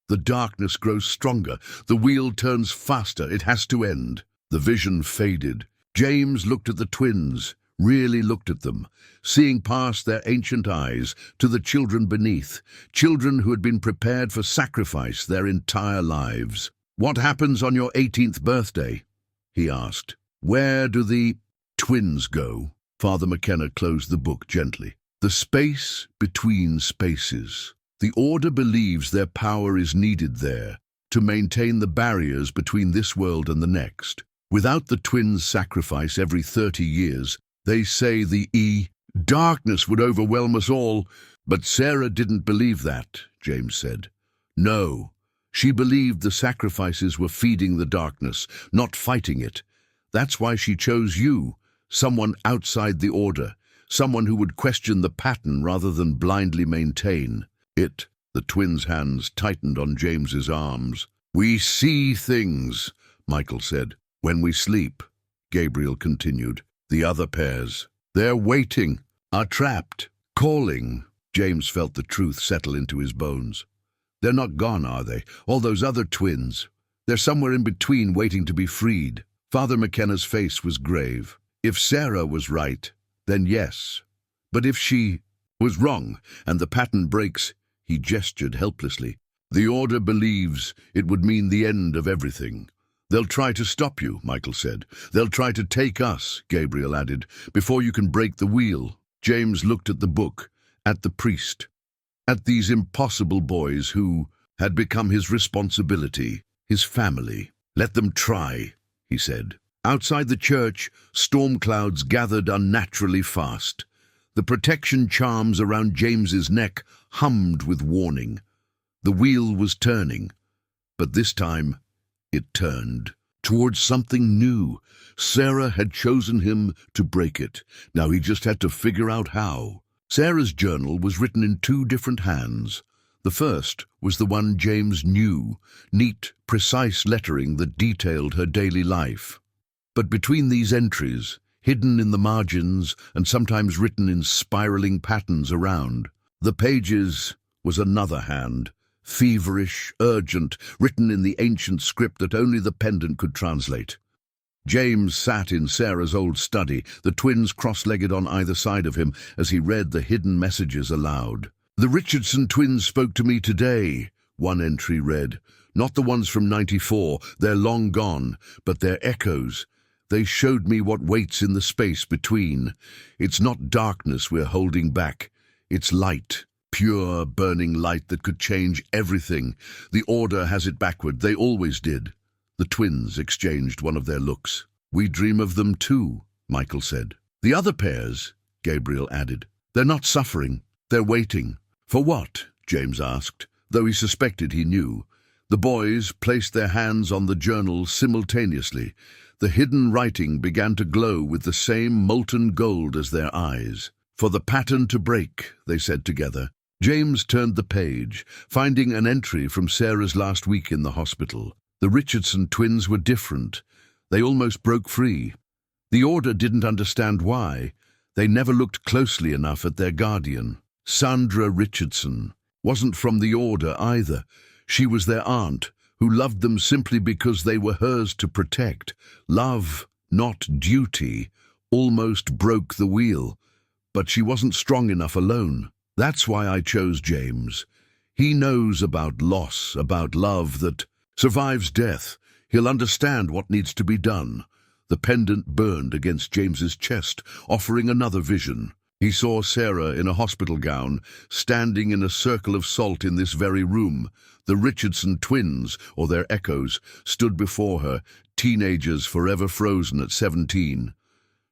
The darkness grows stronger. The wheel turns faster. It has to end." The vision faded. James looked at the twins, really looked at them, seeing past their ancient eyes to the children beneath, children who had been prepared for sacrifice their entire lives. "What happens on your 18th birthday?" he asked. "Where do the twins go?" Father McKenna closed the book gently. "The space between spaces. The Order believes their power is needed there to maintain the barriers between this world and the next. Without the twins' sacrifice every 30 years, they say the darkness would overwhelm us all." "But Sarah didn't believe that," James said. "No, she believed the sacrifices were feeding the darkness, not fighting it. That's why she chose you, someone outside the Order, someone who would question the pattern rather than blindly maintain it." The twins' hands tightened on James's arms. "We see things," Michael said. "When we sleep," Gabriel continued. "The other pairs, they're waiting, are trapped, calling." James felt the truth settle into his bones. "They're not gone, are they? All those other twins. They're somewhere in between, waiting to be freed." Father McKenna's face was grave. "If Sarah was right, then yes. But if she was wrong, and the pattern breaks," he gestured helplessly, "the Order believes it would mean the end of everything." "They'll try to stop you," Michael said. "They'll try to take us," Gabriel added, "before you can break the wheel." James looked at the book, at the priest, at these impossible boys who had become his responsibility, his family. "Let them try," he said. Outside the church, storm clouds gathered unnaturally fast. The protection charms around James's neck hummed with warning. The wheel was turning, but this time it turned towards something new. Sarah had chosen him to break it. Now he just had to figure out how. Sarah's journal was written in two different hands. The first was the one James knew, neat, precise lettering that detailed her daily life. But between these entries, hidden in the margins and sometimes written in spiraling patterns around, the pages was another hand, feverish, urgent, written in the ancient script that only the pendant could translate. James sat in Sarah's old study, the twins cross-legged on either side of him as he read the hidden messages aloud. "The Richardson twins spoke to me today," one entry read. "Not the ones from '94, they're long gone, but their echoes. They showed me what waits in the space between. It's not darkness we're holding back. It's light, pure, burning light that could change everything. The Order has it backward. They always did." The twins exchanged one of their looks. "We dream of them too," Michael said. "The other pairs," Gabriel added. "They're not suffering. They're waiting." "For what?" James asked, though he suspected he knew. The boys placed their hands on the journal simultaneously. The hidden writing began to glow with the same molten gold as their eyes. "For the pattern to break," they said together. James turned the page, finding an entry from Sarah's last week in the hospital. The Richardson twins were different. They almost broke free. The Order didn't understand why. They never looked closely enough at their guardian. Sandra Richardson wasn't from the Order either. She was their aunt, who loved them simply because they were hers to protect. Love, not duty, almost broke the wheel. But she wasn't strong enough alone. That's why I chose James. He knows about loss, about love that survives death. He'll understand what needs to be done. The pendant burned against James's chest, offering another vision. He saw Sarah in a hospital gown, standing in a circle of salt in this very room. The Richardson twins, or their echoes, stood before her, teenagers forever frozen at 17.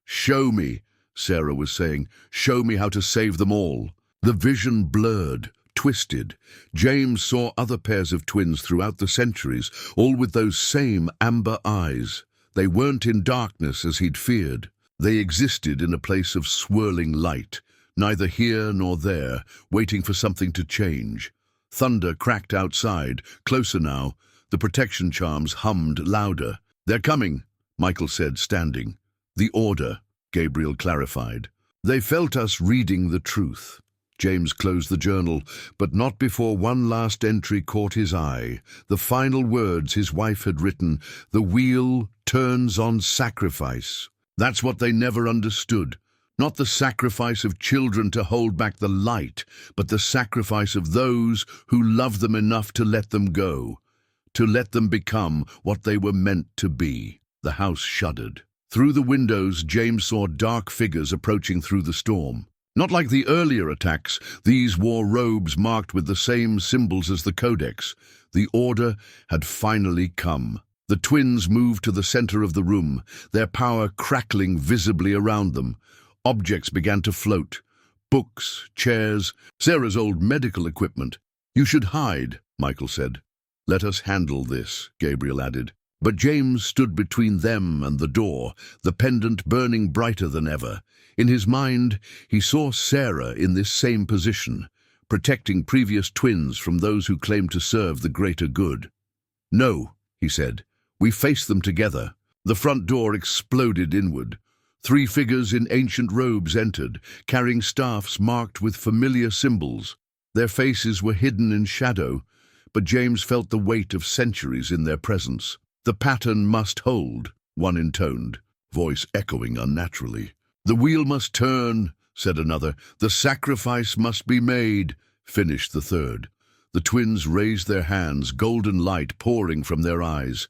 "Show me," Sarah was saying. "Show me how to save them all." The vision blurred, twisted. James saw other pairs of twins throughout the centuries, all with those same amber eyes. They weren't in darkness as he'd feared. They existed in a place of swirling light, neither here nor there, waiting for something to change. Thunder cracked outside, closer now. The protection charms hummed louder. "They're coming," Michael said, standing. "The Order," Gabriel clarified. "They felt us reading the truth." James closed the journal, but not before one last entry caught his eye. The final words his wife had written, "The wheel turns on sacrifice." That's what they never understood. Not the sacrifice of children to hold back the light, but the sacrifice of those who love them enough to let them go, to let them become what they were meant to be. The house shuddered. Through the windows, James saw dark figures approaching through the storm. Not like the earlier attacks, these wore robes marked with the same symbols as the Codex. The Order had finally come. The twins moved to the center of the room, their power crackling visibly around them. Objects began to float. Books, chairs, Sarah's old medical equipment. "You should hide," Michael said. "Let us handle this," Gabriel added. But James stood between them and the door, the pendant burning brighter than ever. In his mind, he saw Sarah in this same position, protecting previous twins from those who claimed to serve the greater good. "No," he said. "We face them together." The front door exploded inward. 3 figures in ancient robes entered, carrying staffs marked with familiar symbols. Their faces were hidden in shadow, but James felt the weight of centuries in their presence. "The pattern must hold," one intoned, voice echoing unnaturally. "The wheel must turn," said another. "The sacrifice must be made," finished the third. The twins raised their hands, golden light pouring from their eyes.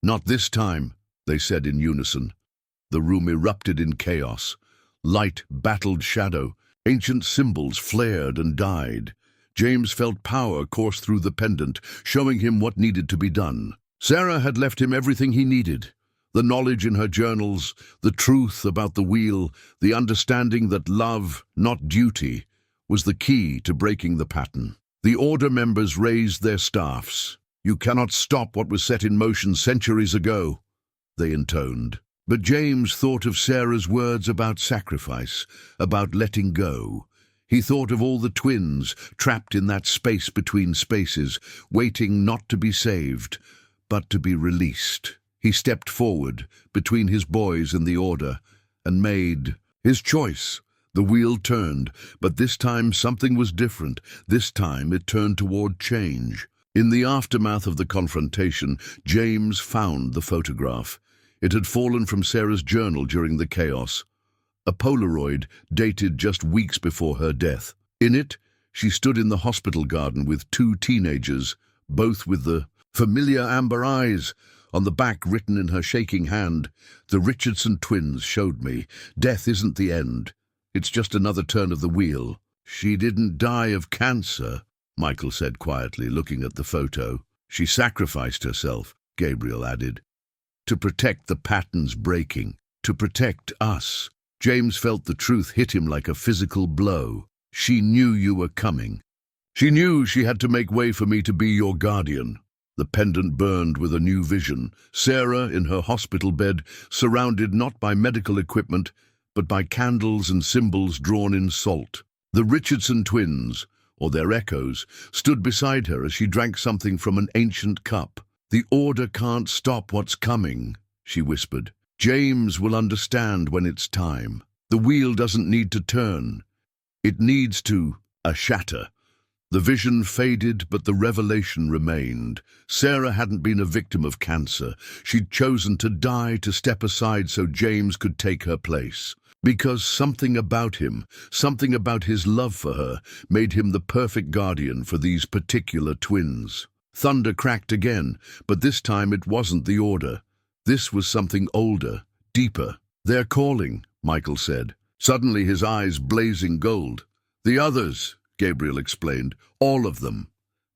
"Not this time," they said in unison. The room erupted in chaos. Light battled shadow. Ancient symbols flared and died. James felt power course through the pendant, showing him what needed to be done. Sarah had left him everything he needed. The knowledge in her journals, the truth about the wheel, the understanding that love, not duty, was the key to breaking the pattern. The order members raised their staffs. "You cannot stop what was set in motion centuries ago," they intoned. But James thought of Sarah's words about sacrifice, about letting go. He thought of all the twins trapped in that space between spaces, waiting not to be saved, but to be released. He stepped forward, between his boys and the order, and made his choice. The wheel turned, but this time something was different. This time it turned toward change. In the aftermath of the confrontation, James found the photograph. It had fallen from Sarah's journal during the chaos. A Polaroid dated just weeks before her death. In it, she stood in the hospital garden with two teenagers, both with the familiar amber eyes. On the back, written in her shaking hand, "The Richardson twins showed me. Death isn't the end. It's just another turn of the wheel." "She didn't die of cancer," Michael said quietly, looking at the photo. "She sacrificed herself," Gabriel added, "to protect the patterns breaking, to protect us." James felt the truth hit him like a physical blow. "She knew you were coming. She knew she had to make way for me to be your guardian." The pendant burned with a new vision. Sarah in her hospital bed, surrounded not by medical equipment, but by candles and symbols drawn in salt. The Richardson twins, or their echoes, stood beside her as she drank something from an ancient cup. "The order can't stop what's coming," she whispered. "James will understand when it's time. The wheel doesn't need to turn. It needs to shatter." The vision faded, but the revelation remained. Sarah hadn't been a victim of cancer. She'd chosen to die, to step aside so James could take her place. Because something about him, something about his love for her, made him the perfect guardian for these particular twins. Thunder cracked again, but this time it wasn't the order. This was something older, deeper. "They're calling," Michael said, suddenly his eyes blazing gold. "The others," Gabriel explained, "all of them."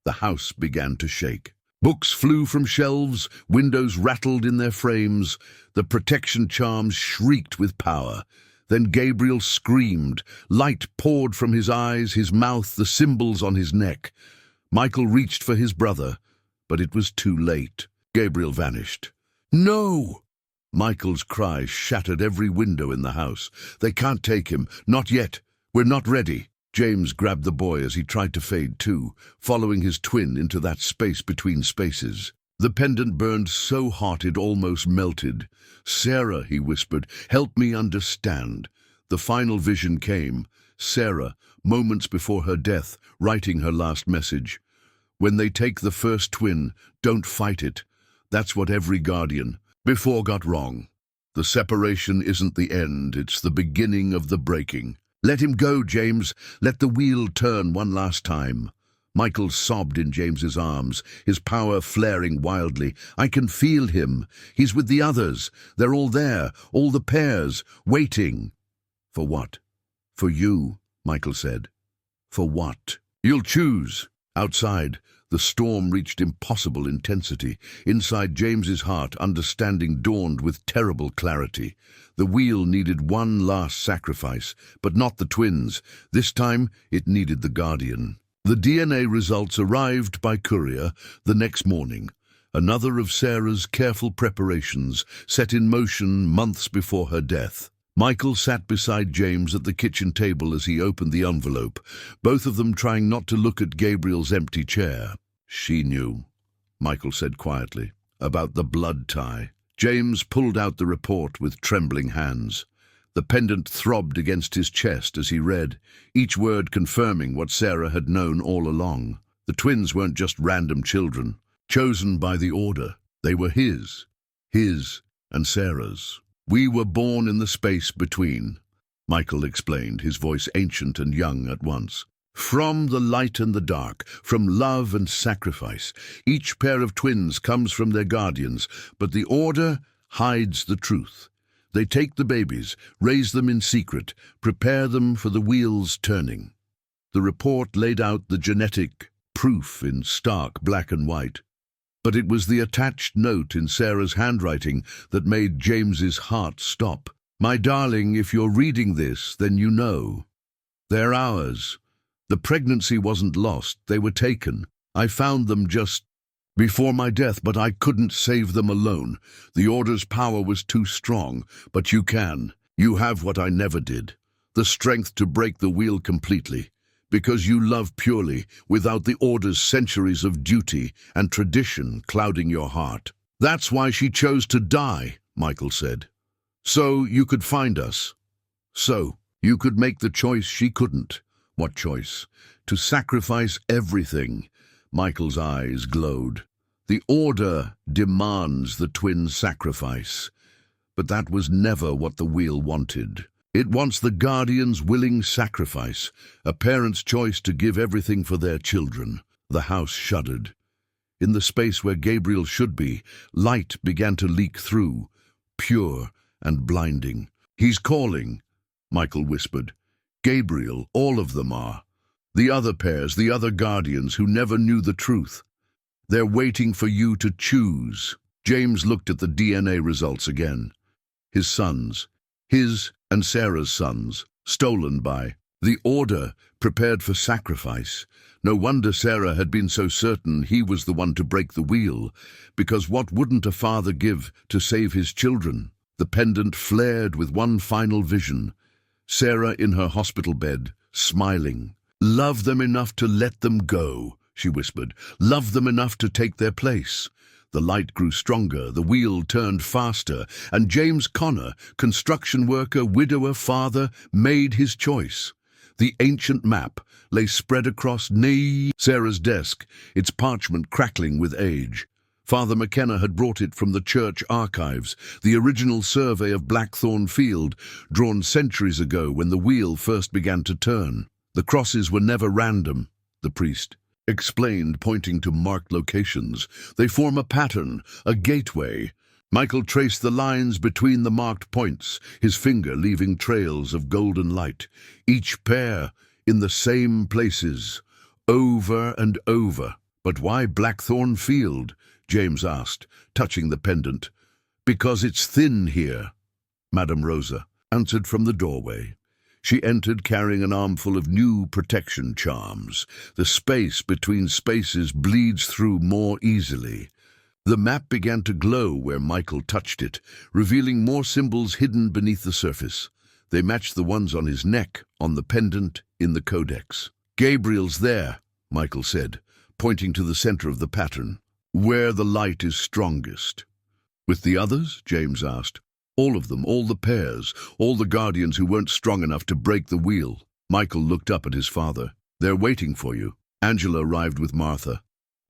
The house began to shake. Books flew from shelves, windows rattled in their frames, the protection charms shrieked with power. Then Gabriel screamed. Light poured from his eyes, his mouth, the symbols on his neck. Michael reached for his brother, but it was too late. Gabriel vanished. "No!" Michael's cry shattered every window in the house. "They can't take him. Not yet. We're not ready." James grabbed the boy as he tried to fade too, following his twin into that space between spaces. The pendant burned so hot it almost melted. "Sarah," he whispered, "help me understand." The final vision came. Sarah, moments before her death, writing her last message. "When they take the first twin, don't fight it. That's what every guardian before got wrong. The separation isn't the end, it's the beginning of the breaking. Let him go, James. Let the wheel turn one last time." Michael sobbed in James's arms, his power flaring wildly. "I can feel him. He's with the others. They're all there, all the pairs, waiting." "For what?" "For you," Michael said. "For what?" "You'll choose." Outside, the storm reached impossible intensity. Inside James's heart, understanding dawned with terrible clarity. The wheel needed one last sacrifice, but not the twins. This time, it needed the guardian. The DNA results arrived by courier the next morning. Another of Sarah's careful preparations set in motion months before her death. Michael sat beside James at the kitchen table as he opened the envelope, both of them trying not to look at Gabriel's empty chair. "She knew," Michael said quietly, "about the blood tie." James pulled out the report with trembling hands. The pendant throbbed against his chest as he read, each word confirming what Sarah had known all along. The twins weren't just random children, chosen by the order. They were his and Sarah's. "We were born in the space between," Michael explained, his voice ancient and young at once. "From the light and the dark, from love and sacrifice. Each pair of twins comes from their guardians, but the order hides the truth. They take the babies, raise them in secret, prepare them for the wheels turning." The report laid out the genetic proof in stark black and white. But it was the attached note in Sarah's handwriting that made James's heart stop. "My darling, if you're reading this, then you know. They're ours. The pregnancy wasn't lost, they were taken. I found them just before my death, but I couldn't save them alone. The Order's power was too strong, but you can. You have what I never did, the strength to break the wheel completely, because you love purely, without the Order's centuries of duty and tradition clouding your heart. That's why she chose to die," Michael said. "So you could find us. So you could make the choice she couldn't." "What choice?" "To sacrifice everything." Michael's eyes glowed. "The Order demands the twin sacrifice. But that was never what the wheel wanted. It wants the Guardian's willing sacrifice, a parent's choice to give everything for their children." The house shuddered. In the space where Gabriel should be, light began to leak through, pure and blinding. "He's calling," Michael whispered. "Gabriel, all of them are. The other pairs, the other Guardians who never knew the truth. They're waiting for you to choose." James looked at the DNA results again. His sons, his and Sarah's sons, stolen by the Order, prepared for sacrifice. No wonder Sarah had been so certain he was the one to break the wheel, because what wouldn't a father give to save his children? The pendant flared with one final vision. Sarah in her hospital bed, smiling. "Love them enough to let them go," she whispered. "Love them enough to take their place." The light grew stronger, the wheel turned faster, and James Connor, construction worker, widower, father, made his choice. The ancient map lay spread across Sarah's desk, its parchment crackling with age. Father McKenna had brought it from the church archives, the original survey of Blackthorn Field, drawn centuries ago when the wheel first began to turn. "The crosses were never random," the priest explained, pointing to marked locations. "They form a pattern, a gateway." Michael traced the lines between the marked points, his finger leaving trails of golden light. Each pair in the same places, over and over. "But why Blackthorn Field?" James asked, touching the pendant. "Because it's thin here," Madame Rosa answered from the doorway. She entered carrying an armful of new protection charms. The space between spaces bleeds through more easily. The map began to glow where Michael touched it, revealing more symbols hidden beneath the surface. They matched the ones on his neck, on the pendant, in the codex. "Gabriel's there," Michael said, pointing to the center of the pattern, "where the light is strongest." "With the others?" James asked. "All of them, all the pairs, all the Guardians who weren't strong enough to break the wheel." Michael looked up at his father. "They're waiting for you." Angela arrived with Martha.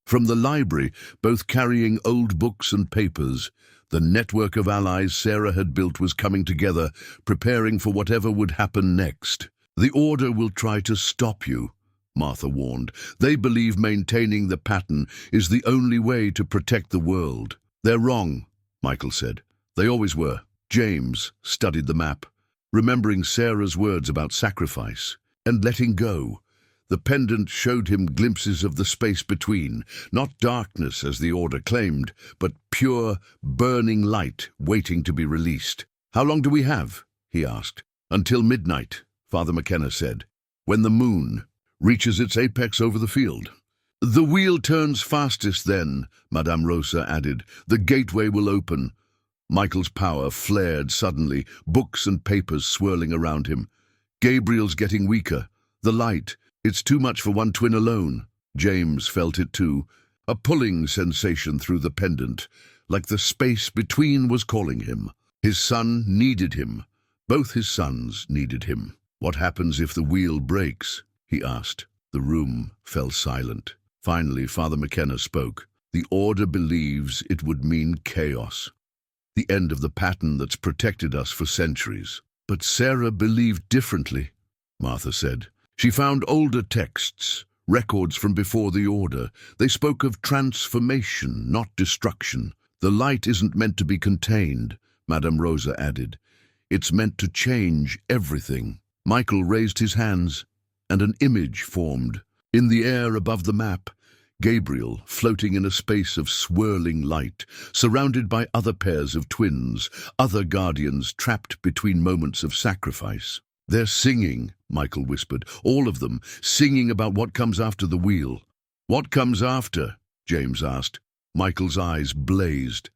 From the library, both carrying old books and papers, the network of allies Sarah had built was coming together, preparing for whatever would happen next. "The Order will try to stop you," Martha warned. "They believe maintaining the pattern is the only way to protect the world." "They're wrong," Michael said. "They always were." James studied the map, remembering Sarah's words about sacrifice and letting go. The pendant showed him glimpses of the space between, not darkness as the Order claimed, but pure, burning light waiting to be released. "How long do we have?" he asked. "Until midnight," Father McKenna said, "when the moon reaches its apex over the field." "The wheel turns fastest then," Madame Rosa added. "The gateway will open." Michael's power flared suddenly, books and papers swirling around him. "Gabriel's getting weaker. The light, it's too much for one twin alone." James felt it too, a pulling sensation through the pendant, like the space between was calling him. His son needed him. Both his sons needed him. "What happens if the wheel breaks?" he asked. The room fell silent. Finally, Father McKenna spoke. "The Order believes it would mean chaos. The end of the pattern that's protected us for centuries." "But Sarah believed differently," Martha said. "She found older texts, records from before the Order. They spoke of transformation, not destruction. The light isn't meant to be contained," Madame Rosa added. "It's meant to change everything." Michael raised his hands, and an image formed. In the air above the map, Gabriel, floating in a space of swirling light, surrounded by other pairs of twins, other guardians trapped between moments of sacrifice. "They're singing," Michael whispered, "all of them, singing about what comes after the wheel." "What comes after?" James asked. Michael's eyes blazed.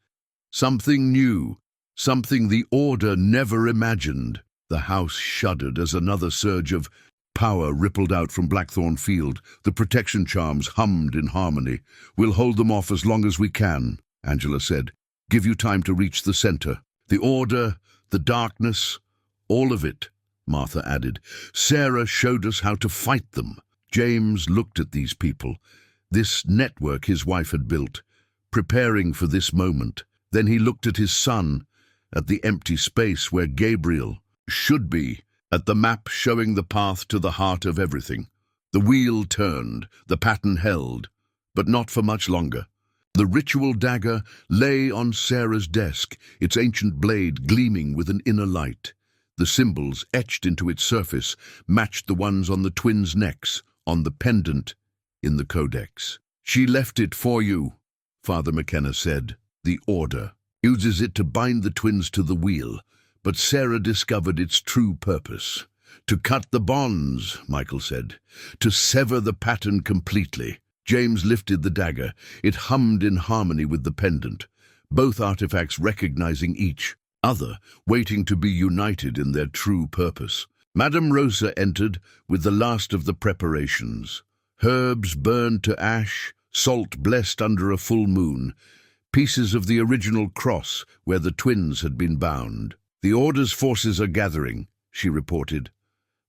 "Something new, something the Order never imagined." The house shuddered as another surge of power rippled out from Blackthorn Field. The protection charms hummed in harmony. "We'll hold them off as long as we can," Angela said. "Give you time to reach the center. The Order, the darkness, all of it," Martha added. "Sarah showed us how to fight them." James looked at these people, this network his wife had built, preparing for this moment. Then he looked at his son, at the empty space where Gabriel should be, at the map showing the path to the heart of everything. The wheel turned, the pattern held, but not for much longer. The ritual dagger lay on Sarah's desk, its ancient blade gleaming with an inner light. The symbols etched into its surface matched the ones on the twins' necks, on the pendant, in the codex. "She left it for you," Father McKenna said. "The Order uses it to bind the twins to the wheel, but Sarah discovered its true purpose. To cut the bonds," Michael said, "to sever the pattern completely." James lifted the dagger. It hummed in harmony with the pendant, both artifacts recognizing each other, waiting to be united in their true purpose. Madame Rosa entered with the last of the preparations. Herbs burned to ash, salt blessed under a full moon, pieces of the original cross where the twins had been bound. "The Order's forces are gathering," she reported.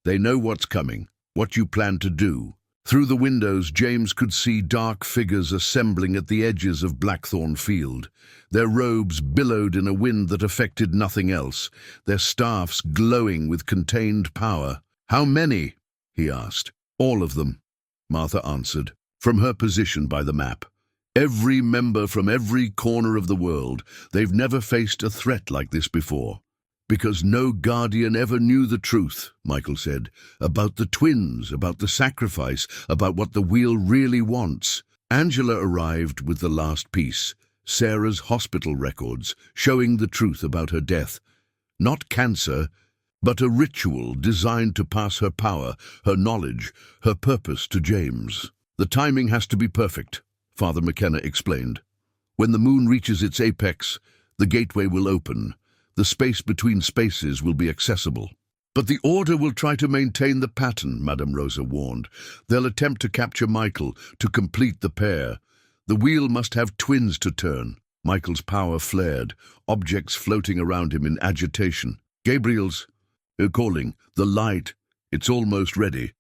"They know what's coming, what you plan to do." Through the windows, James could see dark figures assembling at the edges of Blackthorn Field. Their robes billowed in a wind that affected nothing else, their staffs glowing with contained power. "How many?" he asked. "All of them," Martha answered, from her position by the map. "Every member from every corner of the world. They've never faced a threat like this before." "Because no guardian ever knew the truth," Michael said, "about the twins, about the sacrifice, about what the wheel really wants." Angela arrived with the last piece, Sarah's hospital records, showing the truth about her death. Not cancer, but a ritual designed to pass her power, her knowledge, her purpose to James. "The timing has to be perfect," Father McKenna explained. "When the moon reaches its apex, the gateway will open. The space between spaces will be accessible." "But the Order will try to maintain the pattern," Madame Rosa warned. "They'll attempt to capture Michael, to complete the pair. The wheel must have twins to turn." Michael's power flared, objects floating around him in agitation. "Gabriel's calling. The light. It's almost ready."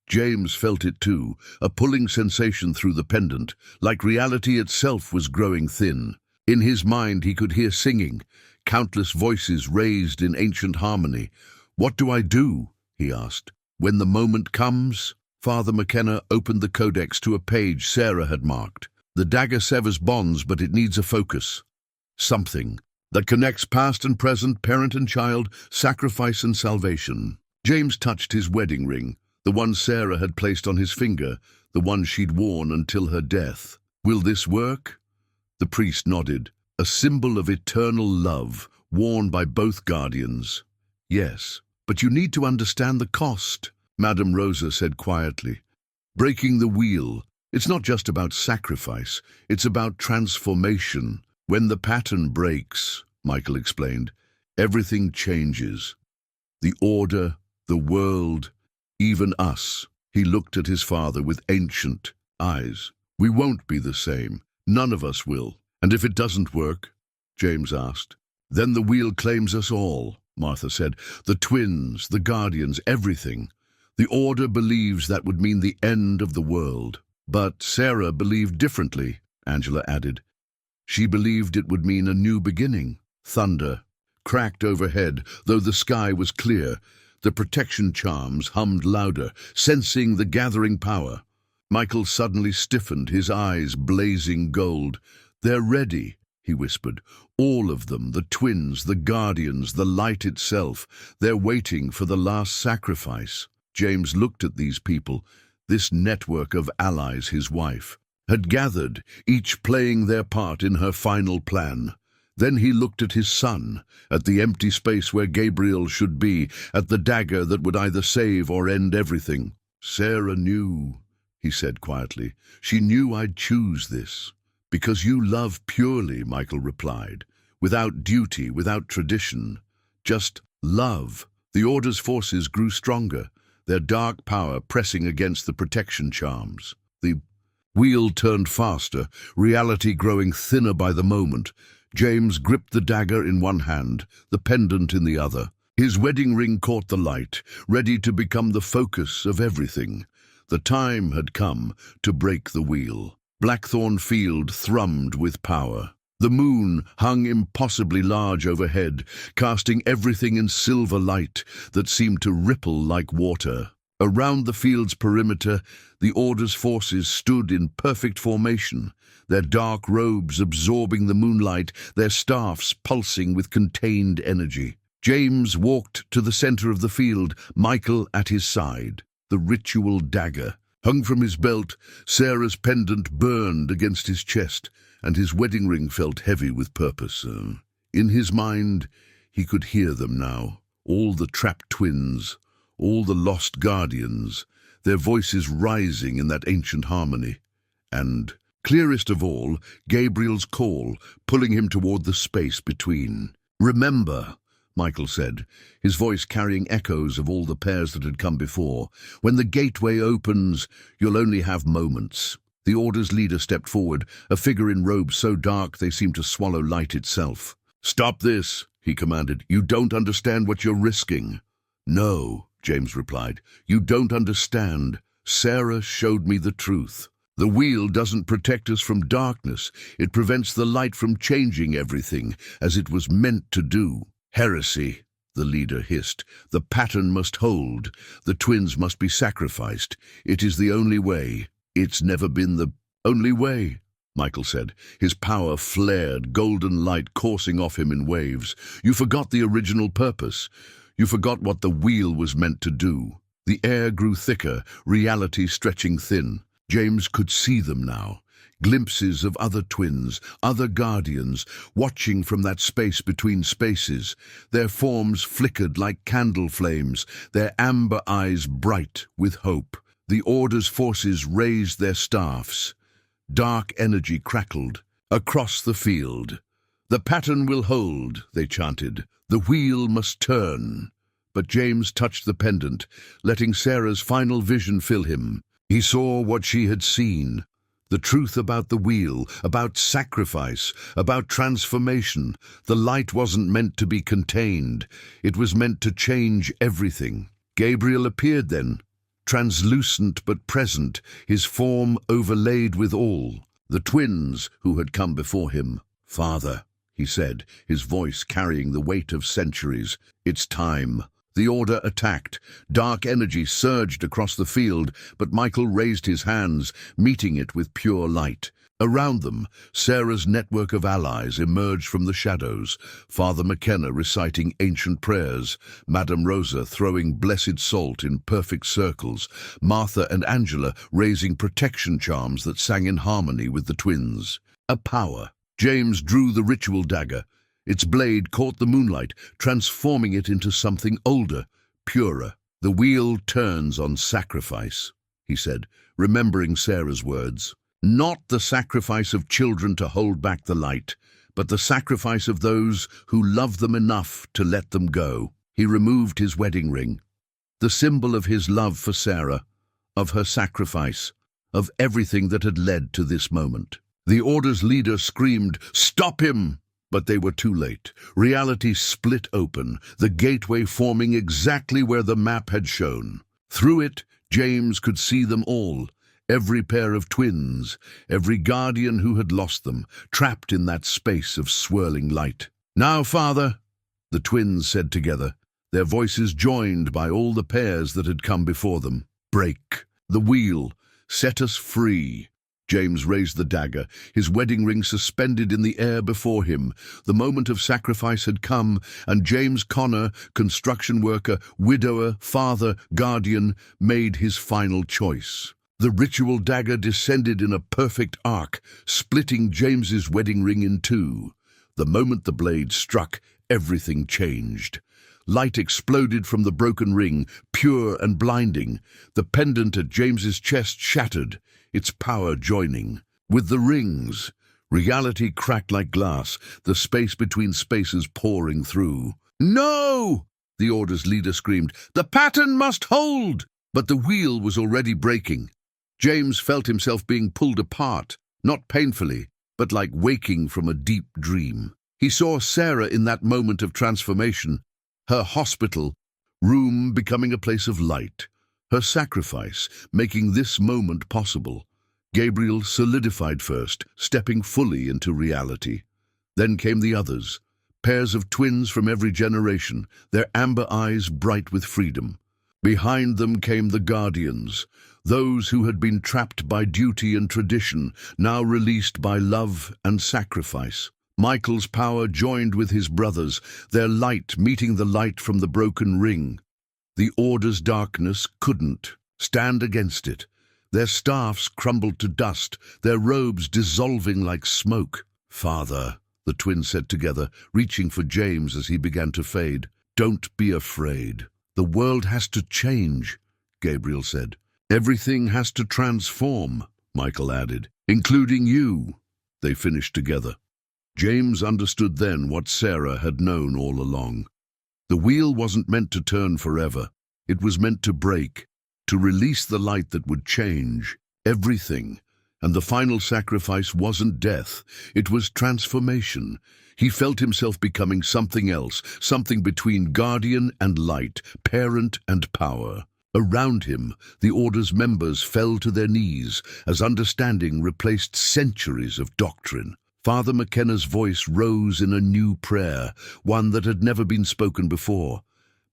James felt it too, a pulling sensation through the pendant, like reality itself was growing thin. In his mind he could hear singing, countless voices raised in ancient harmony. "What do I do?" he asked. "When the moment comes?" Father McKenna opened the codex to a page Sarah had marked. "The dagger severs bonds, but it needs a focus. Something that connects past and present, parent and child, sacrifice and salvation." James touched his wedding ring, the one Sarah had placed on his finger, the one she'd worn until her death. "Will this work?" The priest nodded. "A symbol of eternal love, worn by both guardians." "Yes, but you need to understand the cost," Madame Rosa said quietly. "Breaking the wheel, it's not just about sacrifice, it's about transformation. When the pattern breaks," Michael explained, "everything changes. The Order, the world, even us." He looked at his father with ancient eyes. "We won't be the same. None of us will." "And if it doesn't work?" James asked. "Then the wheel claims us all," Martha said. "The twins, the guardians, everything. The Order believes that would mean the end of the world." "But Sarah believed differently," Angela added. "She believed it would mean a new beginning." Thunder cracked overhead, though the sky was clear. The protection charms hummed louder, sensing the gathering power. Michael suddenly stiffened, his eyes blazing gold. "They're ready," he whispered. "All of them, the twins, the guardians, the light itself. They're waiting for the last sacrifice." James looked at these people, this network of allies, his wife. had gathered, each playing their part in her final plan. Then he looked at his son, at the empty space where Gabriel should be, at the dagger that would either save or end everything. "Sarah knew," he said quietly. "She knew I'd choose this." "Because you love purely," Michael replied. "Without duty, without tradition. Just love." The Order's forces grew stronger, their dark power pressing against the protection charms. The wheel turned faster, reality growing thinner by the moment. James gripped the dagger in one hand, the pendant in the other. His wedding ring caught the light, ready to become the focus of everything. The time had come to break the wheel. Blackthorn Field thrummed with power. The moon hung impossibly large overhead, casting everything in silver light that seemed to ripple like water. Around the field's perimeter, the Order's forces stood in perfect formation, their dark robes absorbing the moonlight, their staffs pulsing with contained energy. James walked to the center of the field, Michael at his side. The ritual dagger hung from his belt. Sarah's pendant burned against his chest, and his wedding ring felt heavy with purpose. In his mind, he could hear them now, all the trapped twins, all the lost guardians, their voices rising in that ancient harmony. And, clearest of all, Gabriel's call, pulling him toward the space between. "Remember," Michael said, his voice carrying echoes of all the pairs that had come before, "when the gateway opens, you'll only have moments." The Order's leader stepped forward, a figure in robes so dark they seemed to swallow light itself. "Stop this," he commanded. "You don't understand what you're risking." "No," James replied. "You don't understand. Sarah showed me the truth. The wheel doesn't protect us from darkness. It prevents the light from changing everything, as it was meant to do." "Heresy," the leader hissed. "The pattern must hold. The twins must be sacrificed. It is the only way." "It's never been the only way," Michael said. His power flared, golden light coursing off him in waves. "You forgot the original purpose. You forgot what the wheel was meant to do." The air grew thicker, reality stretching thin. James could see them now. Glimpses of other twins, other guardians, watching from that space between spaces. Their forms flickered like candle flames, their amber eyes bright with hope. The Order's forces raised their staffs. Dark energy crackled across the field. "The pattern will hold," they chanted. "The wheel must turn." But James touched the pendant, letting Sarah's final vision fill him. He saw what she had seen. The truth about the wheel, about sacrifice, about transformation. The light wasn't meant to be contained. It was meant to change everything. Gabriel appeared then, translucent but present, his form overlaid with all. The twins who had come before him. "Father," he said, his voice carrying the weight of centuries. "It's time." The Order attacked. Dark energy surged across the field, but Michael raised his hands, meeting it with pure light. Around them, Sarah's network of allies emerged from the shadows, Father McKenna reciting ancient prayers, Madame Rosa throwing blessed salt in perfect circles, Martha and Angela raising protection charms that sang in harmony with the twins. A power. James drew the ritual dagger. Its blade caught the moonlight, transforming it into something older, purer. "The wheel turns on sacrifice," he said, remembering Sarah's words. "Not the sacrifice of children to hold back the light, but the sacrifice of those who love them enough to let them go." He removed his wedding ring, the symbol of his love for Sarah, of her sacrifice, of everything that had led to this moment. The Order's leader screamed, "Stop him!" But they were too late. Reality split open, the gateway forming exactly where the map had shown. Through it, James could see them all, every pair of twins, every guardian who had lost them, trapped in that space of swirling light. "Now, Father," the twins said together, their voices joined by all the pairs that had come before them. "Break the wheel, set us free." James raised the dagger, his wedding ring suspended in the air before him. The moment of sacrifice had come, and James Connor, construction worker, widower, father, guardian, made his final choice. The ritual dagger descended in a perfect arc, splitting James's wedding ring in two. The moment the blade struck, everything changed. Light exploded from the broken ring, pure and blinding. The pendant at James's chest shattered, its power joining. With the rings, reality cracked like glass, the space between spaces pouring through. "No!" the Order's leader screamed. "The pattern must hold!" But the wheel was already breaking. James felt himself being pulled apart, not painfully, but like waking from a deep dream. He saw Sarah in that moment of transformation, her hospital room becoming a place of light, her sacrifice making this moment possible. Gabriel solidified first, stepping fully into reality. Then came the others, pairs of twins from every generation, their amber eyes bright with freedom. Behind them came the guardians, those who had been trapped by duty and tradition, now released by love and sacrifice. Michael's power joined with his brothers, their light meeting the light from the broken ring. The Order's darkness couldn't stand against it. Their staffs crumbled to dust, their robes dissolving like smoke. "Father," the twins said together, reaching for James as he began to fade. "Don't be afraid. The world has to change," Gabriel said. "Everything has to transform," Michael added. "Including you." They finished together. James understood then what Sarah had known all along. The wheel wasn't meant to turn forever. It was meant to break, to release the light that would change everything. And the final sacrifice wasn't death, it was transformation. He felt himself becoming something else, something between guardian and light, parent and power. Around him, the Order's members fell to their knees as understanding replaced centuries of doctrine. Father McKenna's voice rose in a new prayer, one that had never been spoken before.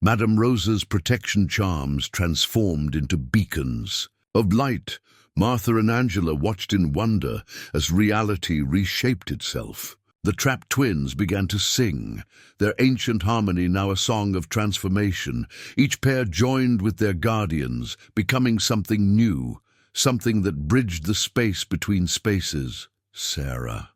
Madame Rosa's protection charms transformed into beacons of light. Martha and Angela watched in wonder as reality reshaped itself. The trapped twins began to sing, their ancient harmony now a song of transformation. Each pair joined with their guardians, becoming something new, something that bridged the space between spaces. "Sarah,"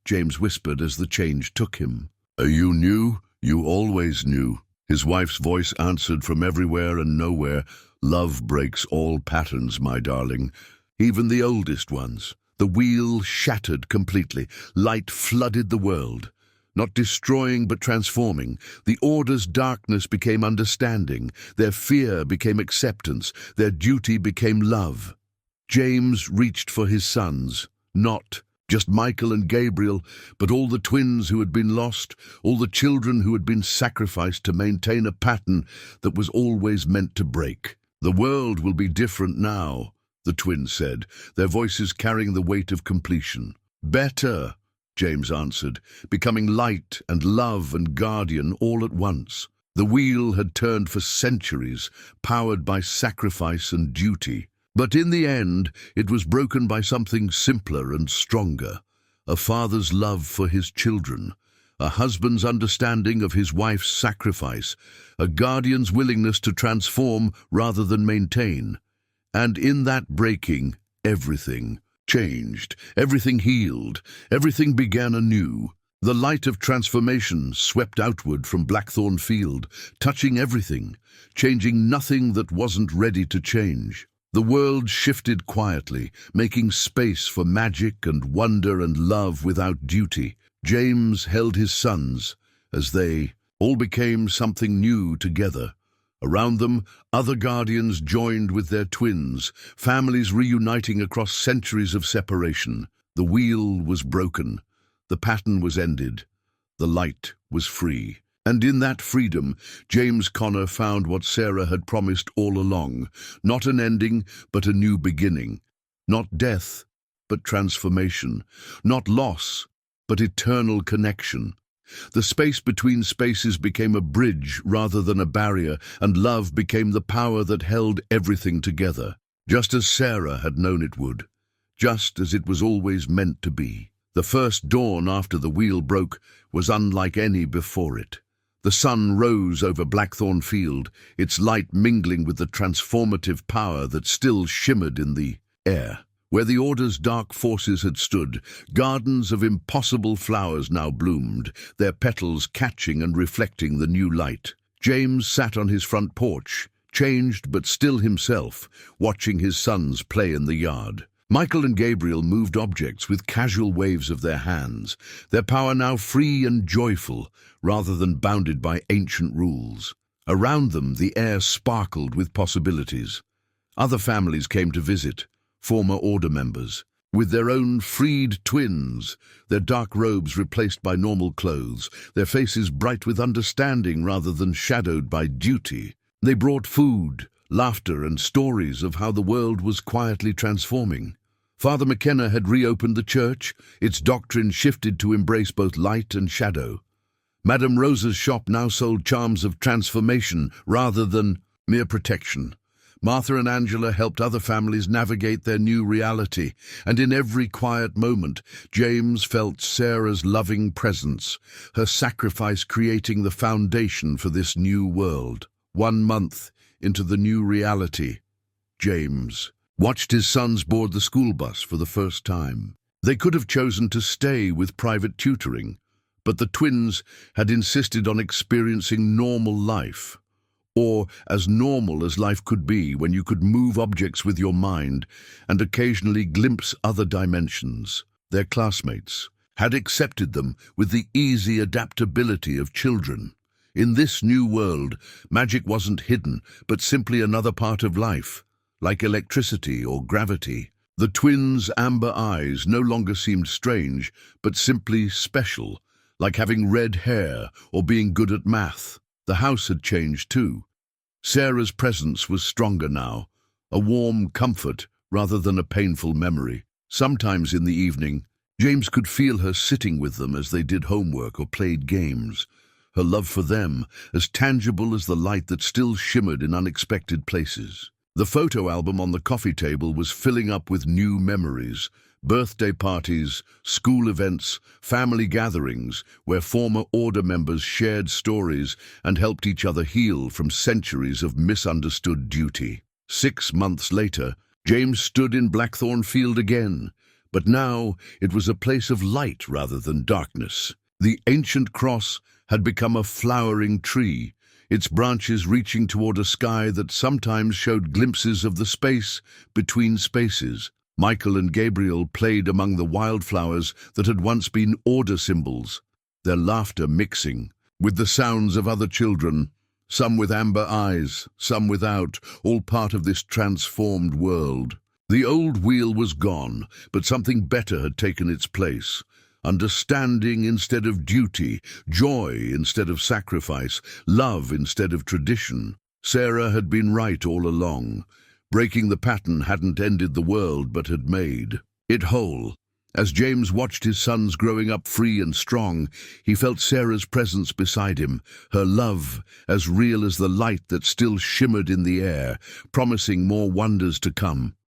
James whispered as the change took him. "You knew? You always knew." His wife's voice answered from everywhere and nowhere. "Love breaks all patterns, my darling, even the oldest ones." The wheel shattered completely. Light flooded the world, not destroying but transforming. The Order's darkness became understanding. Their fear became acceptance. Their duty became love. James reached for his sons, not just Michael and Gabriel, but all the twins who had been lost, all the children who had been sacrificed to maintain a pattern that was always meant to break. "The world will be different now," the twins said, their voices carrying the weight of completion. "Better," James answered, becoming light and love and guardian all at once. The wheel had turned for centuries, powered by sacrifice and duty. But in the end, it was broken by something simpler and stronger. A father's love for his children, a husband's understanding of his wife's sacrifice, a guardian's willingness to transform rather than maintain. And in that breaking, everything changed, everything healed, everything began anew. The light of transformation swept outward from Blackthorn Field, touching everything, changing nothing that wasn't ready to change. The world shifted quietly, making space for magic and wonder and love without duty. James held his sons as they all became something new together. Around them, other guardians joined with their twins, families reuniting across centuries of separation. The wheel was broken, the pattern was ended, the light was free. And in that freedom, James Connor found what Sarah had promised all along, not an ending, but a new beginning. Not death, but transformation. Not loss, but eternal connection. The space between spaces became a bridge rather than a barrier, and love became the power that held everything together, just as Sarah had known it would, just as it was always meant to be. The first dawn after the wheel broke was unlike any before it. The sun rose over Blackthorn Field, its light mingling with the transformative power that still shimmered in the air. Where the Order's dark forces had stood, gardens of impossible flowers now bloomed, their petals catching and reflecting the new light. James sat on his front porch, changed but still himself, watching his sons play in the yard. Michael and Gabriel moved objects with casual waves of their hands, their power now free and joyful, rather than bounded by ancient rules. Around them, the air sparkled with possibilities. Other families came to visit, former Order members, with their own freed twins, their dark robes replaced by normal clothes, their faces bright with understanding rather than shadowed by duty. They brought food, laughter, and stories of how the world was quietly transforming. Father McKenna had reopened the church, its doctrine shifted to embrace both light and shadow. Madame Rosa's shop now sold charms of transformation rather than mere protection. Martha and Angela helped other families navigate their new reality, and in every quiet moment, James felt Sarah's loving presence, her sacrifice creating the foundation for this new world. 1 month into the new reality, James watched his sons board the school bus for the first time. They could have chosen to stay with private tutoring, but the twins had insisted on experiencing normal life. Or as normal as life could be when you could move objects with your mind and occasionally glimpse other dimensions. Their classmates had accepted them with the easy adaptability of children. In this new world, magic wasn't hidden, but simply another part of life, like electricity or gravity. The twins' amber eyes no longer seemed strange, but simply special, like having red hair or being good at math. The house had changed too. Sarah's presence was stronger now, a warm comfort rather than a painful memory. Sometimes in the evening, James could feel her sitting with them as they did homework or played games, her love for them as tangible as the light that still shimmered in unexpected places. The photo album on the coffee table was filling up with new memories, birthday parties, school events, family gatherings, where former Order members shared stories and helped each other heal from centuries of misunderstood duty. 6 months later, James stood in Blackthorn Field again, but now it was a place of light rather than darkness. The ancient cross had become a flowering tree, its branches reaching toward a sky that sometimes showed glimpses of the space between spaces. Michael and Gabriel played among the wildflowers that had once been Order symbols, their laughter mixing with the sounds of other children, some with amber eyes, some without, all part of this transformed world. The old wheel was gone, but something better had taken its place. Understanding instead of duty, joy instead of sacrifice, love instead of tradition. Sarah had been right all along. Breaking the pattern hadn't ended the world, but had made it whole. As James watched his sons growing up free and strong, he felt Sarah's presence beside him, her love as real as the light that still shimmered in the air, promising more wonders to come.